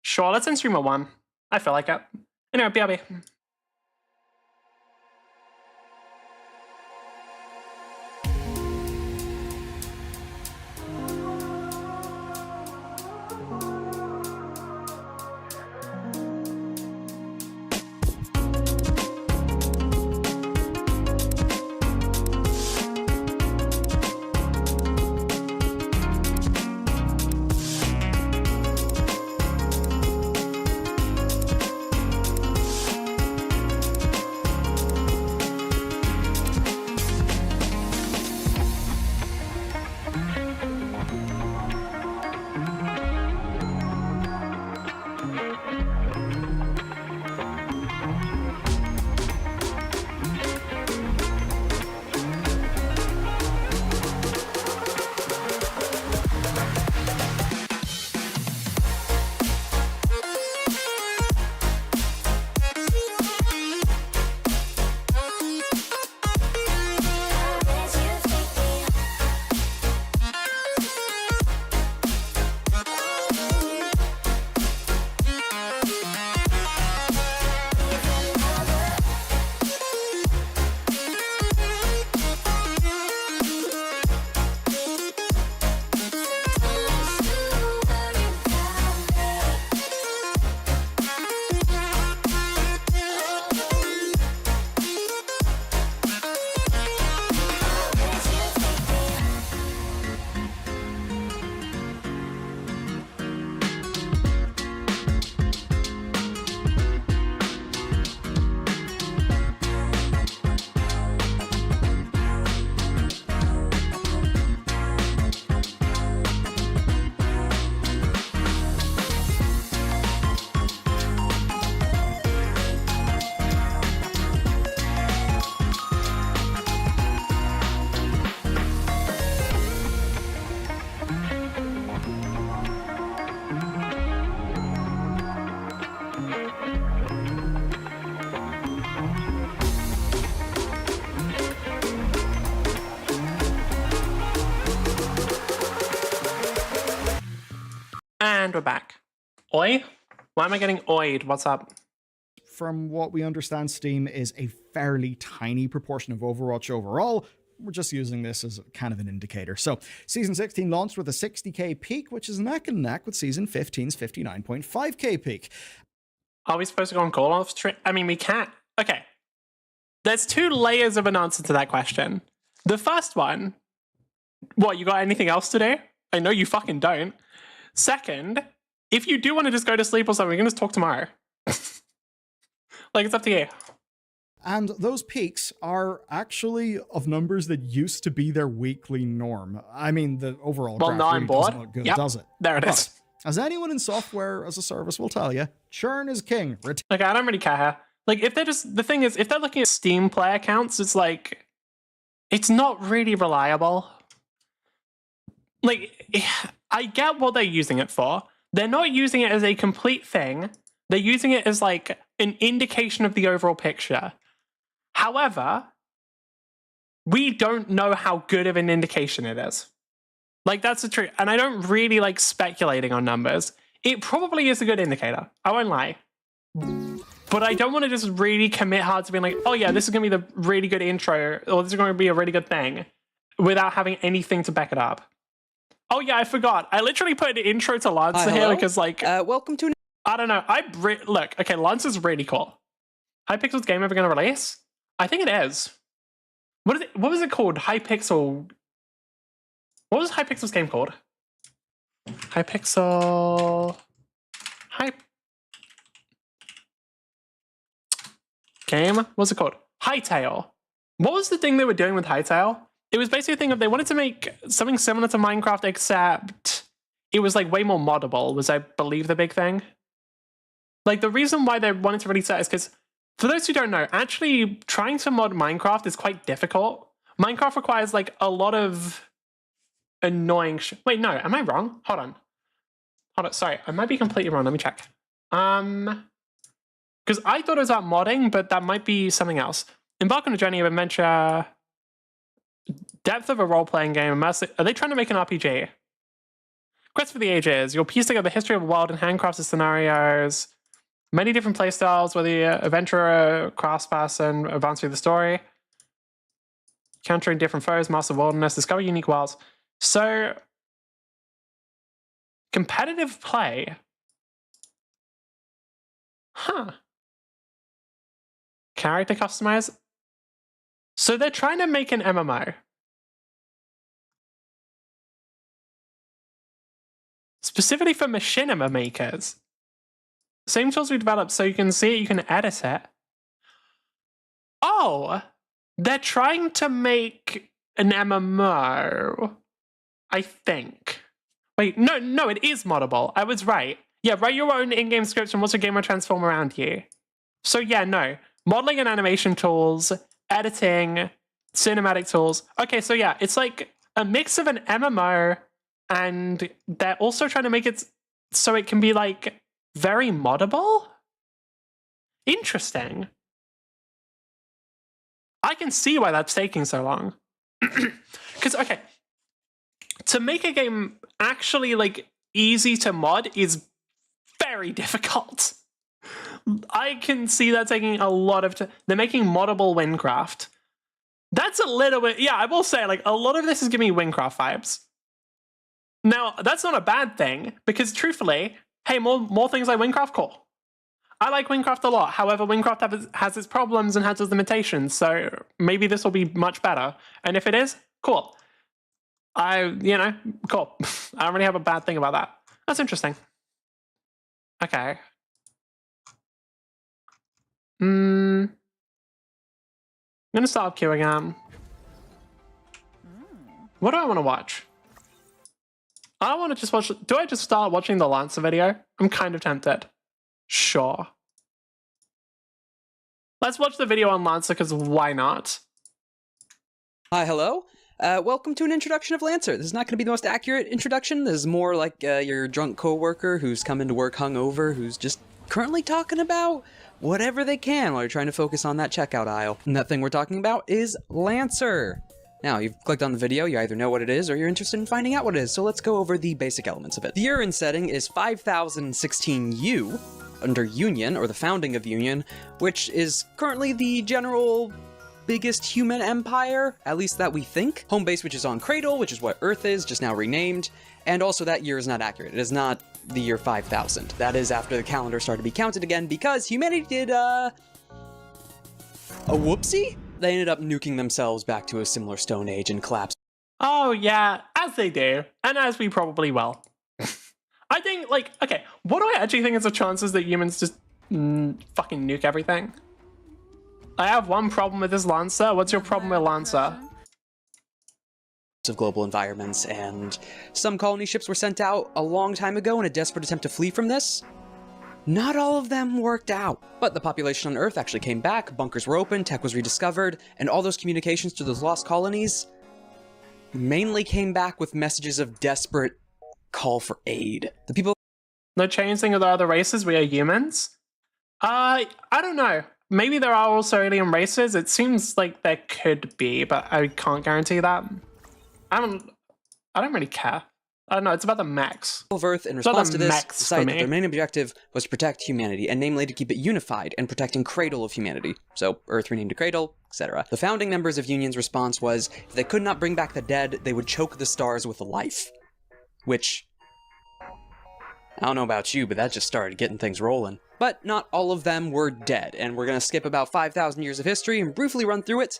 Sure, let's end stream at 1. I feel like it. Anyway, BRB. And we're back. Oi? Why am I getting oid? What's up? From what we understand, Steam is a fairly tiny proportion of Overwatch overall. We're just using this as kind of an indicator. So, Season 16 launched with a 60k peak, which is neck and neck with Season 15's 59.5k peak. Are we supposed to go on call off stream? I mean, we can't. Okay. There's two layers of an answer to that question. The first one, what, you got anything else to do? I know you fucking don't. Second, if you do want to just go to sleep or something, we can just talk tomorrow. Like, it's up to you. And those peaks are actually of numbers that used to be their weekly norm. I mean, the overall graph now I'm really bored. doesn't look good, Yep, does it? there it is. As anyone in software as a service will tell you, churn is king. Like, I don't really care. Like, if they're just, the thing is, if they're looking at Steam player counts, it's like, it's not really reliable. Like, I get what they're using it for. They're not using it as a complete thing. They're using it as like an indication of the overall picture. However, we don't know how good of an indication it is. Like, that's the truth. And I don't really like speculating on numbers. It probably is a good indicator. I won't lie. But I don't want to just really commit hard to being like, oh yeah, this is going to be the really good intro, or this is going to be a really good thing, without having anything to back it up. Oh yeah, I forgot. I literally put an intro to Lancer here because, like, welcome to. I don't know. Look, okay, Lancer's really cool. Hypixel's game ever going to release? I think it is. What was it called? Hypixel. What was Hypixel's game called? Hypixel. Game? What's it called? Hytale. What was the thing they were doing with Hytale? It was basically a thing of they wanted to make something similar to Minecraft, except it was like way more moddable, was, I believe, the big thing. Like, the reason why they wanted to release that is because, for those who don't know, actually trying to mod Minecraft is quite difficult. Minecraft requires like a lot of annoying wait, no, am I wrong? Hold on, sorry, I might be completely wrong. Let me check. Because I thought it was about modding, but that might be something else. Embark on a journey of adventure, depth of a role-playing game, immersive. Are they trying to make an RPG? Quest for the ages. You'll piece together the history of a world and handcraft the scenarios. Many different playstyles, whether you're adventurer, craftsperson, advance through the story. Countering different foes, master wilderness, discover unique wilds. So, competitive play. Huh. Character customize. So they're trying to make an MMO. Specifically for machinima makers. Same tools we developed so you can see it, you can edit it. Oh! They're trying to make an MMO. I think. Wait, no, it is moddable. I was right. Yeah, write your own in-game scripts and watch a game will transform around you. So yeah, no. Modeling and animation tools, editing, cinematic tools. Okay, so yeah, it's like a mix of an MMO and they're also trying to make it so it can be like very moddable? Interesting. I can see why that's taking so long. Because, okay, to make a game actually, like, easy to mod is very difficult. I can see that taking a lot of time. They're making moddable Windcraft. That's a little bit, yeah, I will say, like, a lot of this is giving me Windcraft vibes. Now, that's not a bad thing, because truthfully, hey, more things like Windcraft, cool. I like Windcraft a lot. However, Windcraft has its problems and has its limitations, so maybe this will be much better. And if it is, cool. Cool. I don't really have a bad thing about that. That's interesting. Okay. I'm gonna start queuing again. What do I want to watch? I want to just watch. Do I just start watching the Lancer video? I'm kind of tempted. Sure. Let's watch the video on Lancer, because why not? Hi, hello. Welcome to an introduction of Lancer. This is not going to be the most accurate introduction. This is more like your drunk coworker who's come into work hungover, who's just currently talking about whatever they can while you're trying to focus on that checkout aisle. And that thing we're talking about is Lancer. Now, you've clicked on the video, you either know what it is or you're interested in finding out what it is, so let's go over the basic elements of it. The year in setting is 5016U, under Union, or the founding of Union, which is currently the general biggest human empire, at least that we think. Home base, which is on Cradle, which is what Earth is, just now renamed, and also that year is not accurate. It is not the year 5000. That is after the calendar started to be counted again, because humanity did, a whoopsie? They ended up nuking themselves back to a similar Stone Age and collapsed. Oh yeah, as they do, and as we probably will. I think, like, okay, what do I actually think is the chances that humans just fucking nuke everything? I have one problem with this Lancer. What's your problem with Lancer? Of global environments, and some colony ships were sent out a long time ago in a desperate attempt to flee from this. Not all of them worked out, but the population on Earth actually came back, bunkers were opened, tech was rediscovered, and all those communications to those lost colonies mainly came back with messages of desperate call for aid. The people... No changing of the other races, we are humans? I don't know. Maybe there are also alien races. It seems like there could be, but I can't guarantee that. I don't really care. I don't know, it's about the mechs. of Earth, in response to this, decided that their main objective was to protect humanity, and namely to keep it unified and protecting Cradle of humanity. So, Earth renamed to Cradle, etc. The founding members of Union's response was, if they could not bring back the dead, they would choke the stars with life. Which, I don't know about you, but that just started getting things rolling. But not all of them were dead, and we're gonna skip about 5,000 years of history and briefly run through it.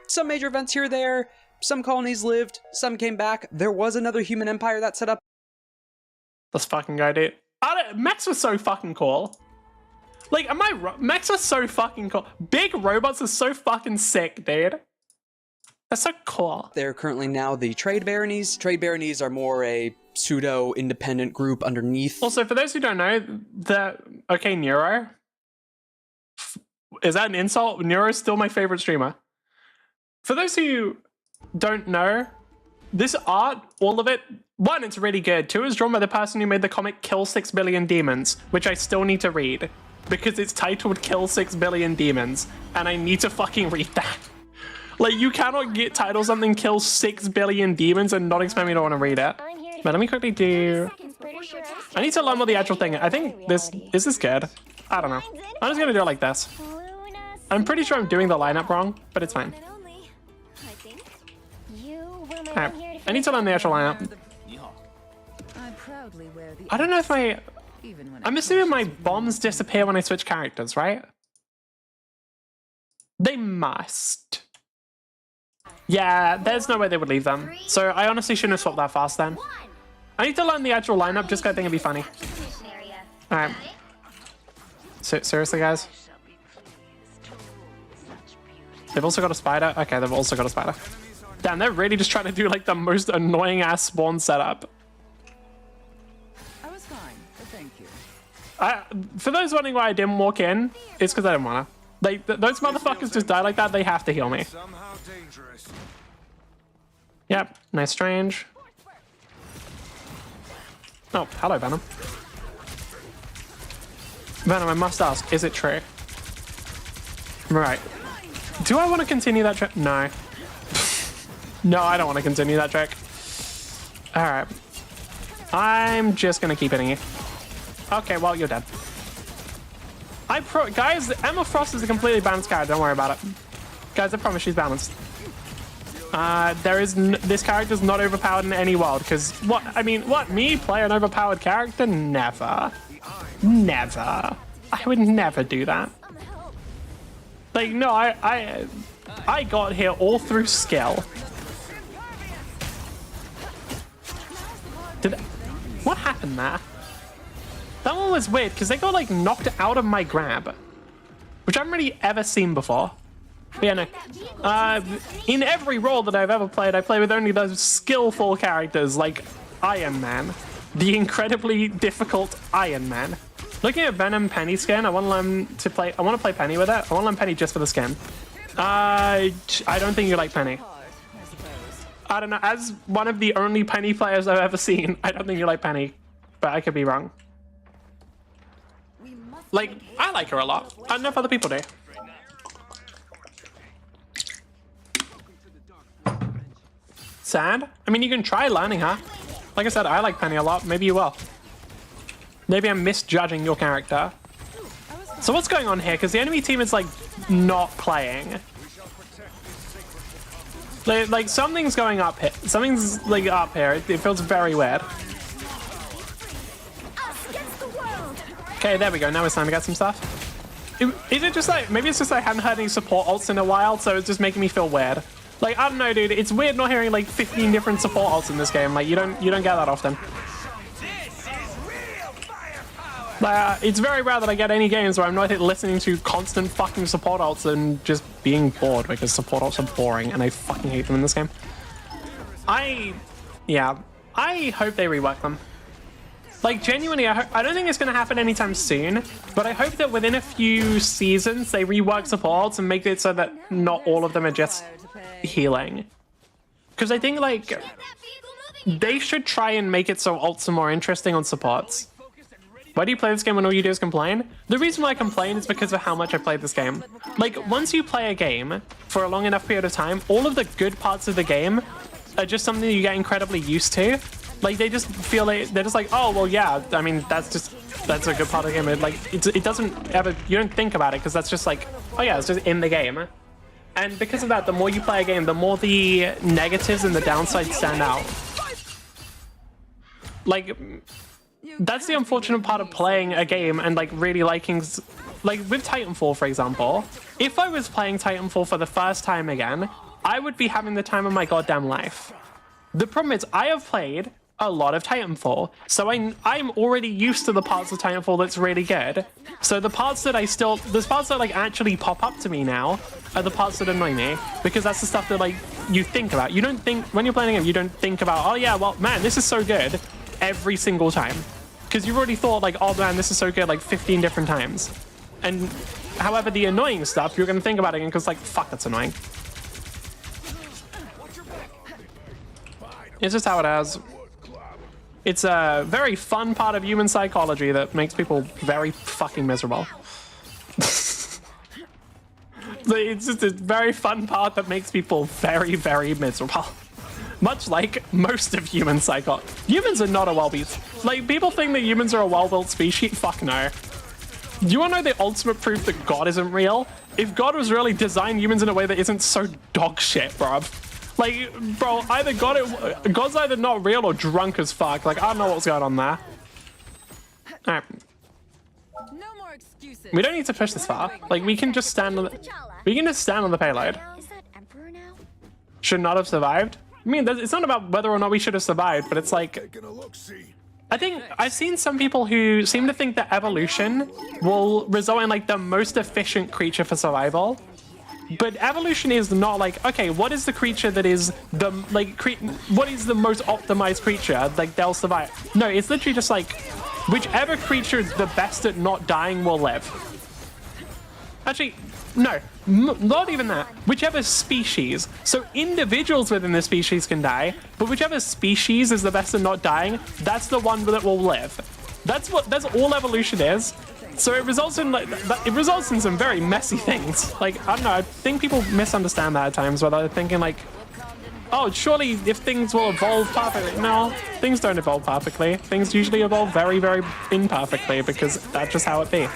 Some major events here or there. Some colonies lived, some came back. There was another human empire that set up. This fucking guy, dude. Mechs were so fucking cool. Like, mechs are so fucking cool. Big robots are so fucking sick, dude. That's so cool. They're currently now the Trade Baronies. Trade Baronies are more a pseudo-independent group underneath. Also, for those who don't know, okay, Neuro. Is that an insult? Neuro's still my favorite streamer. For those who don't know, this art, all of it, one, it's really good. Two, it's drawn by the person who made the comic Kill 6 Billion Demons, which I still need to read because it's titled Kill 6 Billion Demons, and I need to fucking read that. Like, you cannot title something Kill 6 Billion Demons and not expect me to want to read it. But let me quickly do I need to learn what the actual thing is. I think this... Is this good? I don't know. I'm just gonna do it like this. I'm pretty sure I'm doing the lineup wrong, but it's fine. Alright, I need to learn the actual lineup. I proudly wear the I don't know if my... even when I'm assuming my bombs disappear when I switch characters, right? They must. Yeah, there's no way they would leave them. So I honestly shouldn't have swapped that fast then. I need to learn the actual lineup just 'cause I think it'd be funny. Alright. So, seriously, guys? They've also got a spider? Okay, they've also got a spider. Damn, they're really just trying to do like the most annoying ass spawn setup. I was fine, but thank you. For those wondering why I didn't walk in, it's because I didn't want to. Like, those motherfuckers just die like that, they have to heal me. Somehow dangerous. Yep, nice strange. Oh, hello, Venom. Venom, I must ask, is it true? Right. Do I want to continue that trick? No. No, I don't want to continue that trick. Alright. I'm just going to keep hitting you. Okay, well, you're dead. Guys, Emma Frost is a completely balanced character. Don't worry about it. Guys, I promise she's balanced. This character's not overpowered in any world, because what? I mean, what? Me play an overpowered character? Never. Never. I would never do that. Like, no, I got here all through skill. What happened there? That one was weird because they got like knocked out of my grab, which I haven't really ever seen before. But yeah, no. In every role that I've ever played, I play with only those skillful characters like Iron Man, the incredibly difficult Iron Man. Looking at Venom Penny skin, I want to learn to play. I want to play Penny with it. I want to learn Penny just for the skin. I don't think you like Penny. I don't know. As one of the only Penny players I've ever seen, I don't think you like Penny, but I could be wrong. Like, I like her a lot. I don't know if other people do. Sad? I mean, you can try learning her. Like I said, I like Penny a lot. Maybe you will. Maybe I'm misjudging your character. So what's going on here? Because the enemy team is, like, not playing. Like, something's going up here. Something's, like, up here. It feels very weird. Okay, there we go. Now it's time to get some stuff. Is it just like, maybe it's just I hadn't heard any support ults in a while, so it's just making me feel weird. Like, I don't know, dude. It's weird not hearing like 15 different support ults in this game. Like, you don't get that often. It's very rare that I get any games where I'm not listening to constant fucking support ults and just being bored because support ults are boring and I fucking hate them in this game. I hope they rework them. Like, genuinely, I don't think it's going to happen anytime soon, but I hope that within a few seasons they rework supports and make it so that not all of them are just healing. Because I think, like, they should try and make it so ults are more interesting on supports. Why do you play this game when all you do is complain? The reason why I complain is because of how much I played this game. Like, once you play a game for a long enough period of time, all of the good parts of the game are just something that you get incredibly used to. Like, they just feel like, they're just like, oh, well, yeah, I mean, that's a good part of the game. Like, it doesn't ever, you don't think about it because that's just like, oh yeah, it's just in the game. And because of that, the more you play a game, the more the negatives and the downsides stand out. Like, that's the unfortunate part of playing a game and like really liking, like with Titanfall, for example. If I was playing Titanfall for the first time again, I would be having the time of my goddamn life. The problem is I have played a lot of Titanfall, so I'm already used to the parts of Titanfall that's really good. So the parts that the parts that like actually pop up to me now are the parts that annoy me, because that's the stuff that like you think about. You don't think, when you're playing a game, you don't think about, oh yeah, well, man, this is so good every single time. Because you've already thought like, oh man, this is so good like 15 different times. And however, the annoying stuff, you're going to think about it again because like, fuck, that's annoying. It's just how it is. It's a very fun part of human psychology that makes people very fucking miserable. It's just a very fun part that makes people very, very miserable. Much like most of human psycho. Humans are not a well-built. Like, people think that humans are a well-built species. Fuck no. Do you want to know the ultimate proof that God isn't real? If God was really designed humans in a way that isn't so dog shit, bruv. Like, bro, either God's either not real or drunk as fuck. Like, I don't know what's going on there. Alright. No more excuses. We don't need to push this far. Like, we can just stand on the... We can just stand on the payload. Is that Emperor now? Should not have survived. I mean, it's not about whether or not we should have survived, but it's like... Taking a look-see. I think I've seen some people who seem to think that evolution will result in like the most efficient creature for survival. But evolution is not like, okay, what is the creature that is the, like, what is the most optimized creature? Like, they'll survive. No, it's literally just like, whichever creature is the best at not dying will live. Actually, no, not even that. Whichever species. So individuals within the species can die, but whichever species is the best at not dying, that's the one that will live. That's all evolution is. So it results in like it results in some very messy things. Like, I don't know, I think people misunderstand that at times where they're thinking like, oh, surely if things will evolve perfectly. No, things don't evolve perfectly. Things usually evolve very, very imperfectly because that's just how it be.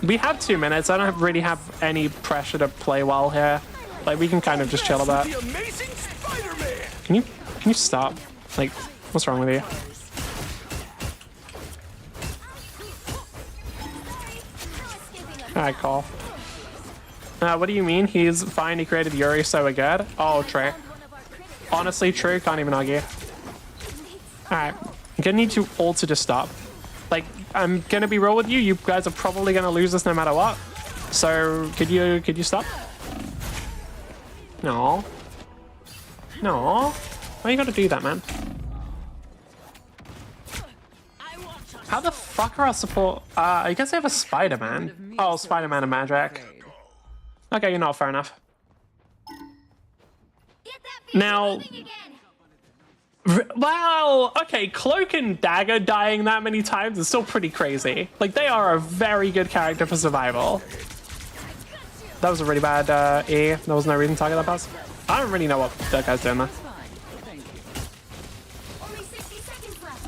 We have 2 minutes. I don't really have any pressure to play well here. Like, we can kind of just chill about. The amazing Spider-Man. Can you stop? Like, what's wrong with you? Alright, cool. What do you mean? He's fine, he created Yuri, so we're good? Oh, true. Honestly, true, can't even argue. Alright, I'm gonna need you all to just stop. Like, I'm gonna be real with you, you guys are probably gonna lose this no matter what. So, could you stop? No. No. Why you gotta do that, man? How the fuck are our support? I guess they have a Spider-Man. Oh, Spider-Man and Magic. Okay, you know, fair enough. Now, wow, okay, Cloak and Dagger dying that many times is still pretty crazy. Like, they are a very good character for survival. That was a really bad E. There was no reason to target that pass. I don't really know what that guy's doing there. Only 60 seconds left.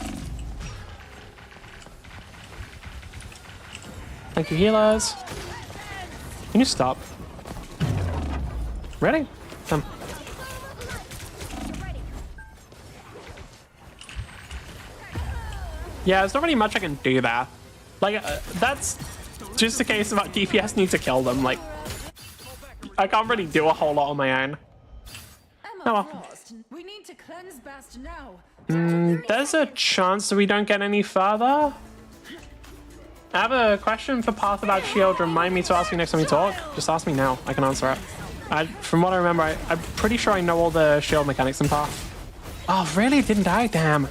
Thank you, healers. Can you stop? Ready? Come. Yeah, there's not really much I can do there. Like, that's just a case of DPS need to kill them. Like, I can't really do a whole lot on my own. Oh well. We need to cleanse Bast now. There's a chance that we don't get any further. I have a question for Path about Shield. Remind me to ask you next time we talk. Just ask me now. I can answer it. From what I remember, I'm pretty sure I know all the Shield mechanics in Path. Oh, really? It didn't die? Damn.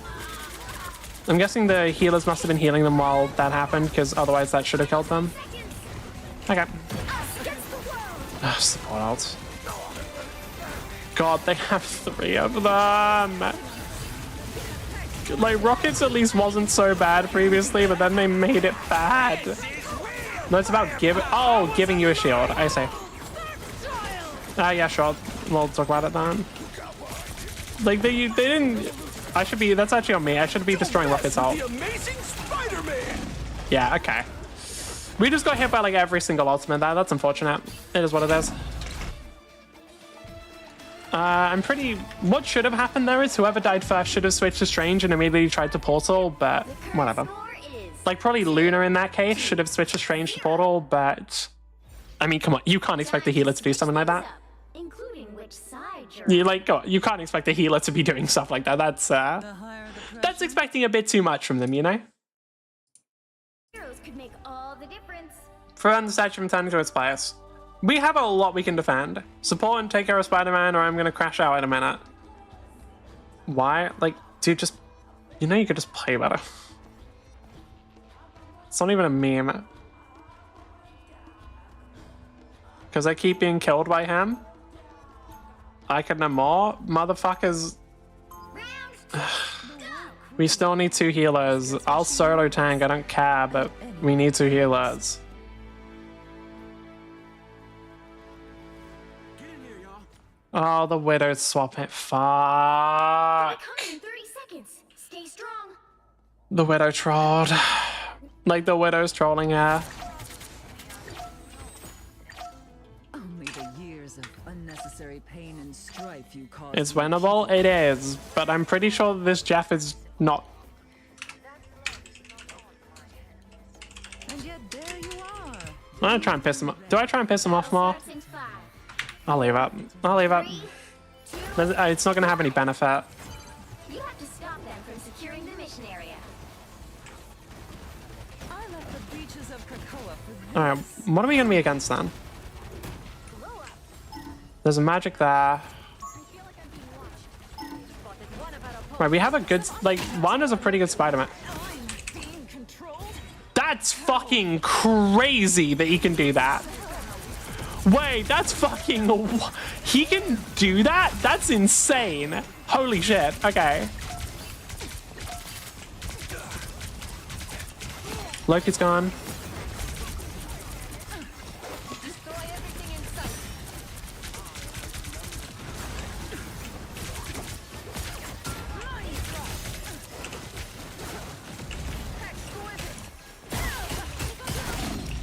I'm guessing the healers must have been healing them while that happened, because otherwise that should have killed them. Okay. Support ult. God, they have 3 of them. Like, Rockets at least wasn't so bad previously, but then they made it bad. No, it's about giving you a shield, I say. Yeah, sure. We'll talk about it then. Like, they didn't... that's actually on me. I should be destroying Rocket's ult. The amazing Spider-Man. Yeah, okay. We just got hit by, like, every single ultimate there. That's unfortunate. It is what it is. What should have happened there is whoever died first should have switched to Strange and immediately tried to Portal, but whatever. Like, probably Luna in that case should have switched to Strange to Portal, but... I mean, come on, you can't expect the healer to do something like that. Including which side You can't expect the healer to be doing stuff like that. That's expecting a bit too much from them, you know? heroes could make all the difference. Prevent the statue from turning to its bias. We have a lot we can defend. Support and take care of Spider-Man, or I'm gonna crash out in a minute. Why? Like, dude, just... You know you could just play better. It's not even a meme. Because I keep being killed by him. I could know more. Motherfuckers. We still need 2 healers. I'll solo tank, I don't care, but we need 2 healers. Oh, the Widow's swap it. Fuck. Come in 30 seconds. Stay strong. The Widow trolled. Like the Widow's trolling her. Only the years of unnecessary pain and strife you caused. It's me. winnable? It is. But I'm pretty sure this Jeff is not. And yet there you are. I'm gonna try and piss him off. Do I try and piss him off more? Starts in 5, I'll leave it. I'll leave it. 3, 2. It's not gonna have any benefit. You have to stop them from securing the mission area. I left the beaches of Krakoa for this. Alright, what are we gonna be against then? There's a magic there. Right, we have a good, like, Wanda's a pretty good Spider-Man. I'm being controlled. That's fucking crazy that he can do that. Wait, that's fucking, he can do that? That's insane. Holy shit, okay. Loki's gone. Destroy everything in sight.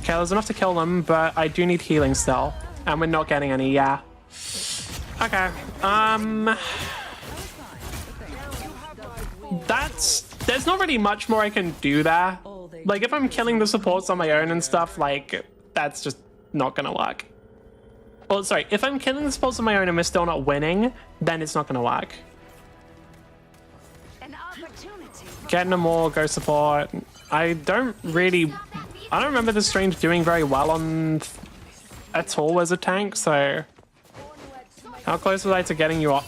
Okay, there's enough to kill them, but I do need healing still. And we're not getting any, yeah. Okay, there's not really much more I can do there. Like, if I'm killing the supports on my own and stuff, like, that's just not gonna work. Well, sorry, if I'm killing the supports on my own and we're still not winning, then it's not gonna work. An opportunity. Getting them all, go support. I don't remember the Strange doing very well on at all as a tank, so how close was I to getting you up?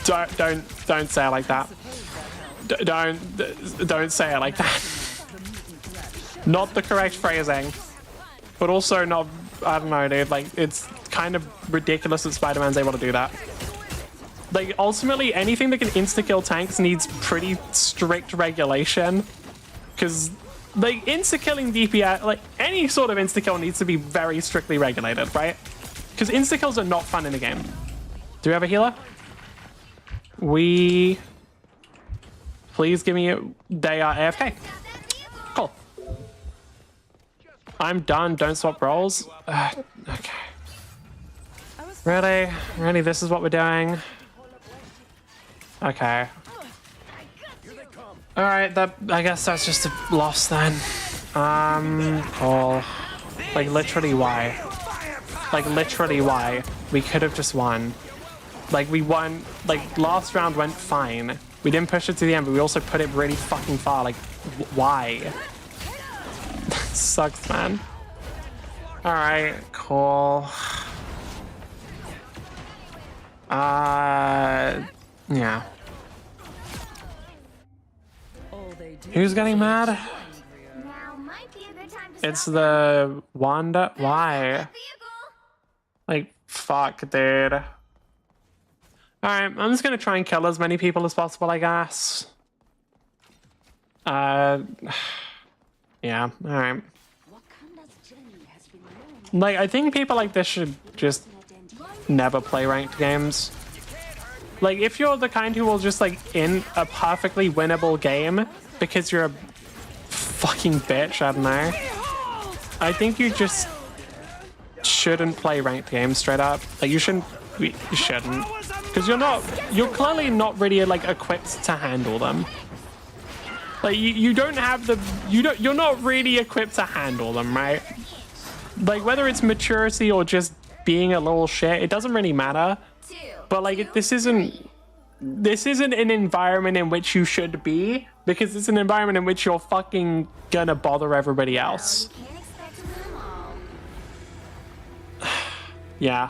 Don't say it like that. Don't say it like that. Not the correct phrasing, but also not. I don't know, dude. Like, it's kind of ridiculous that Spider-Man's able to do that. Like, ultimately, anything that can insta-kill tanks needs pretty strict regulation, because like insta-killing DPS, like any sort of insta-kill needs to be very strictly regulated, right? Because insta-kills are not fun in the game. Do we have a healer? Please give me it. They are AFK. Cool. I'm done. Don't swap roles. Okay. Ready? This is what we're doing. Okay. All right. I guess that's just a loss then. Cool. Like literally why? Like literally why? We could have just won. Like we won. Like last round went fine. We didn't push it to the end, but we also put it really fucking far. Like, why? Sucks, man. All right, cool. Yeah. Who's getting mad? Now might be a good time to It's stop the Wanda. Why? vehicle. Like, fuck, dude. Alright, I'm just gonna try and kill as many people as possible, I guess. Yeah, alright. Like, I think people like this should just never play ranked games. Like, if you're the kind who will just, like, in a perfectly winnable game because you're a fucking bitch, I don't know. I think you just shouldn't play ranked games straight up. Like, you shouldn't. Because you're clearly not really, like, equipped to handle them. Like, you don't have the, you're not really equipped to handle them, right? Like, whether it's maturity or just being a little shit, it doesn't really matter. But, like, this isn't an environment in which you should be, because it's an environment in which you're fucking gonna bother everybody else. You can't expect to win them all. Yeah.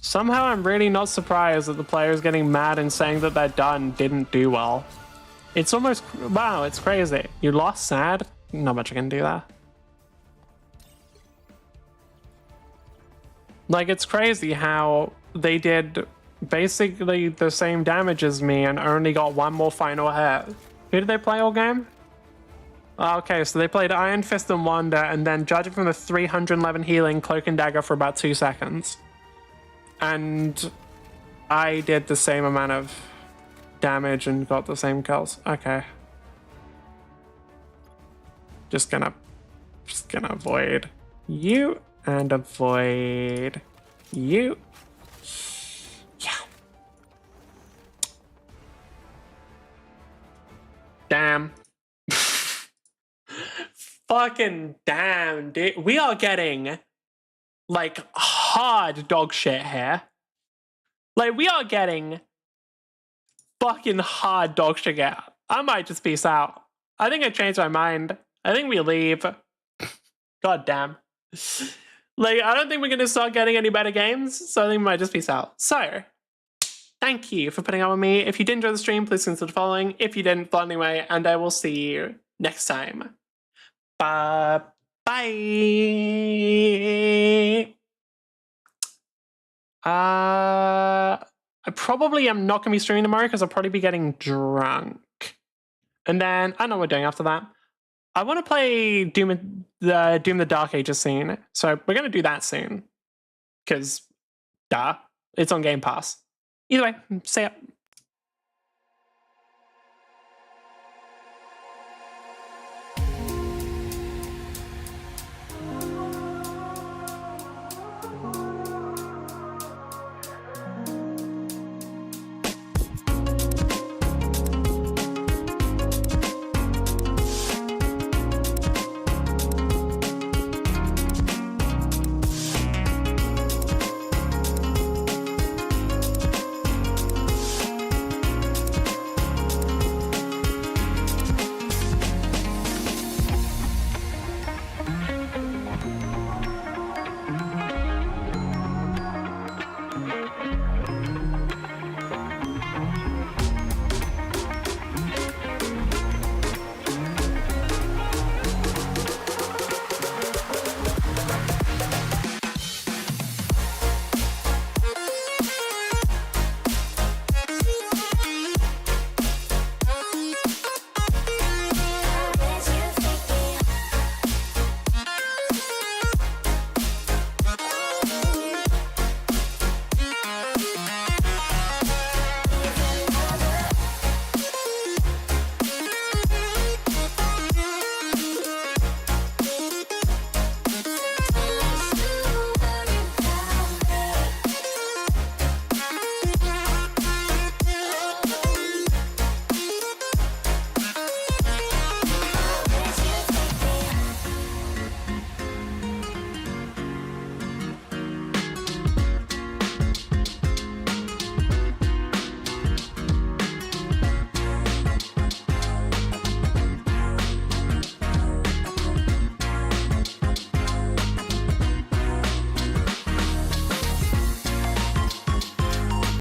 Somehow I'm really not surprised that the players getting mad and saying that they're done didn't do well. It's almost, wow, it's crazy. You lost, sad? Not much I can do there. Like, it's crazy how they did basically the same damage as me and only got one more final hit. Who did they play all game? Okay, so they played Iron Fist and Wanda, and then judging from the 311 healing, Cloak and Dagger for about 2 seconds. And I did the same amount of damage and got the same kills. Okay. Just gonna avoid you and avoid you. Yeah. Damn. Fucking damn, dude. We are getting like hard dog shit here. Like we are getting fucking hard dog shit here. I might just peace out. I think I changed my mind. I think we leave. God damn. Like, I don't think we're going to start getting any better games, so I think we might just peace out. So, thank you for putting up with me. If you did enjoy the stream, please consider following. If you didn't, follow anyway, and I will see you next time. Bye. I probably am not going to be streaming tomorrow because I'll probably be getting drunk. And then, I don't know what we're doing after that. I want to play Doom the Dark Ages scene, so we're going to do that soon. Because, duh, it's on Game Pass. Either way, stay up.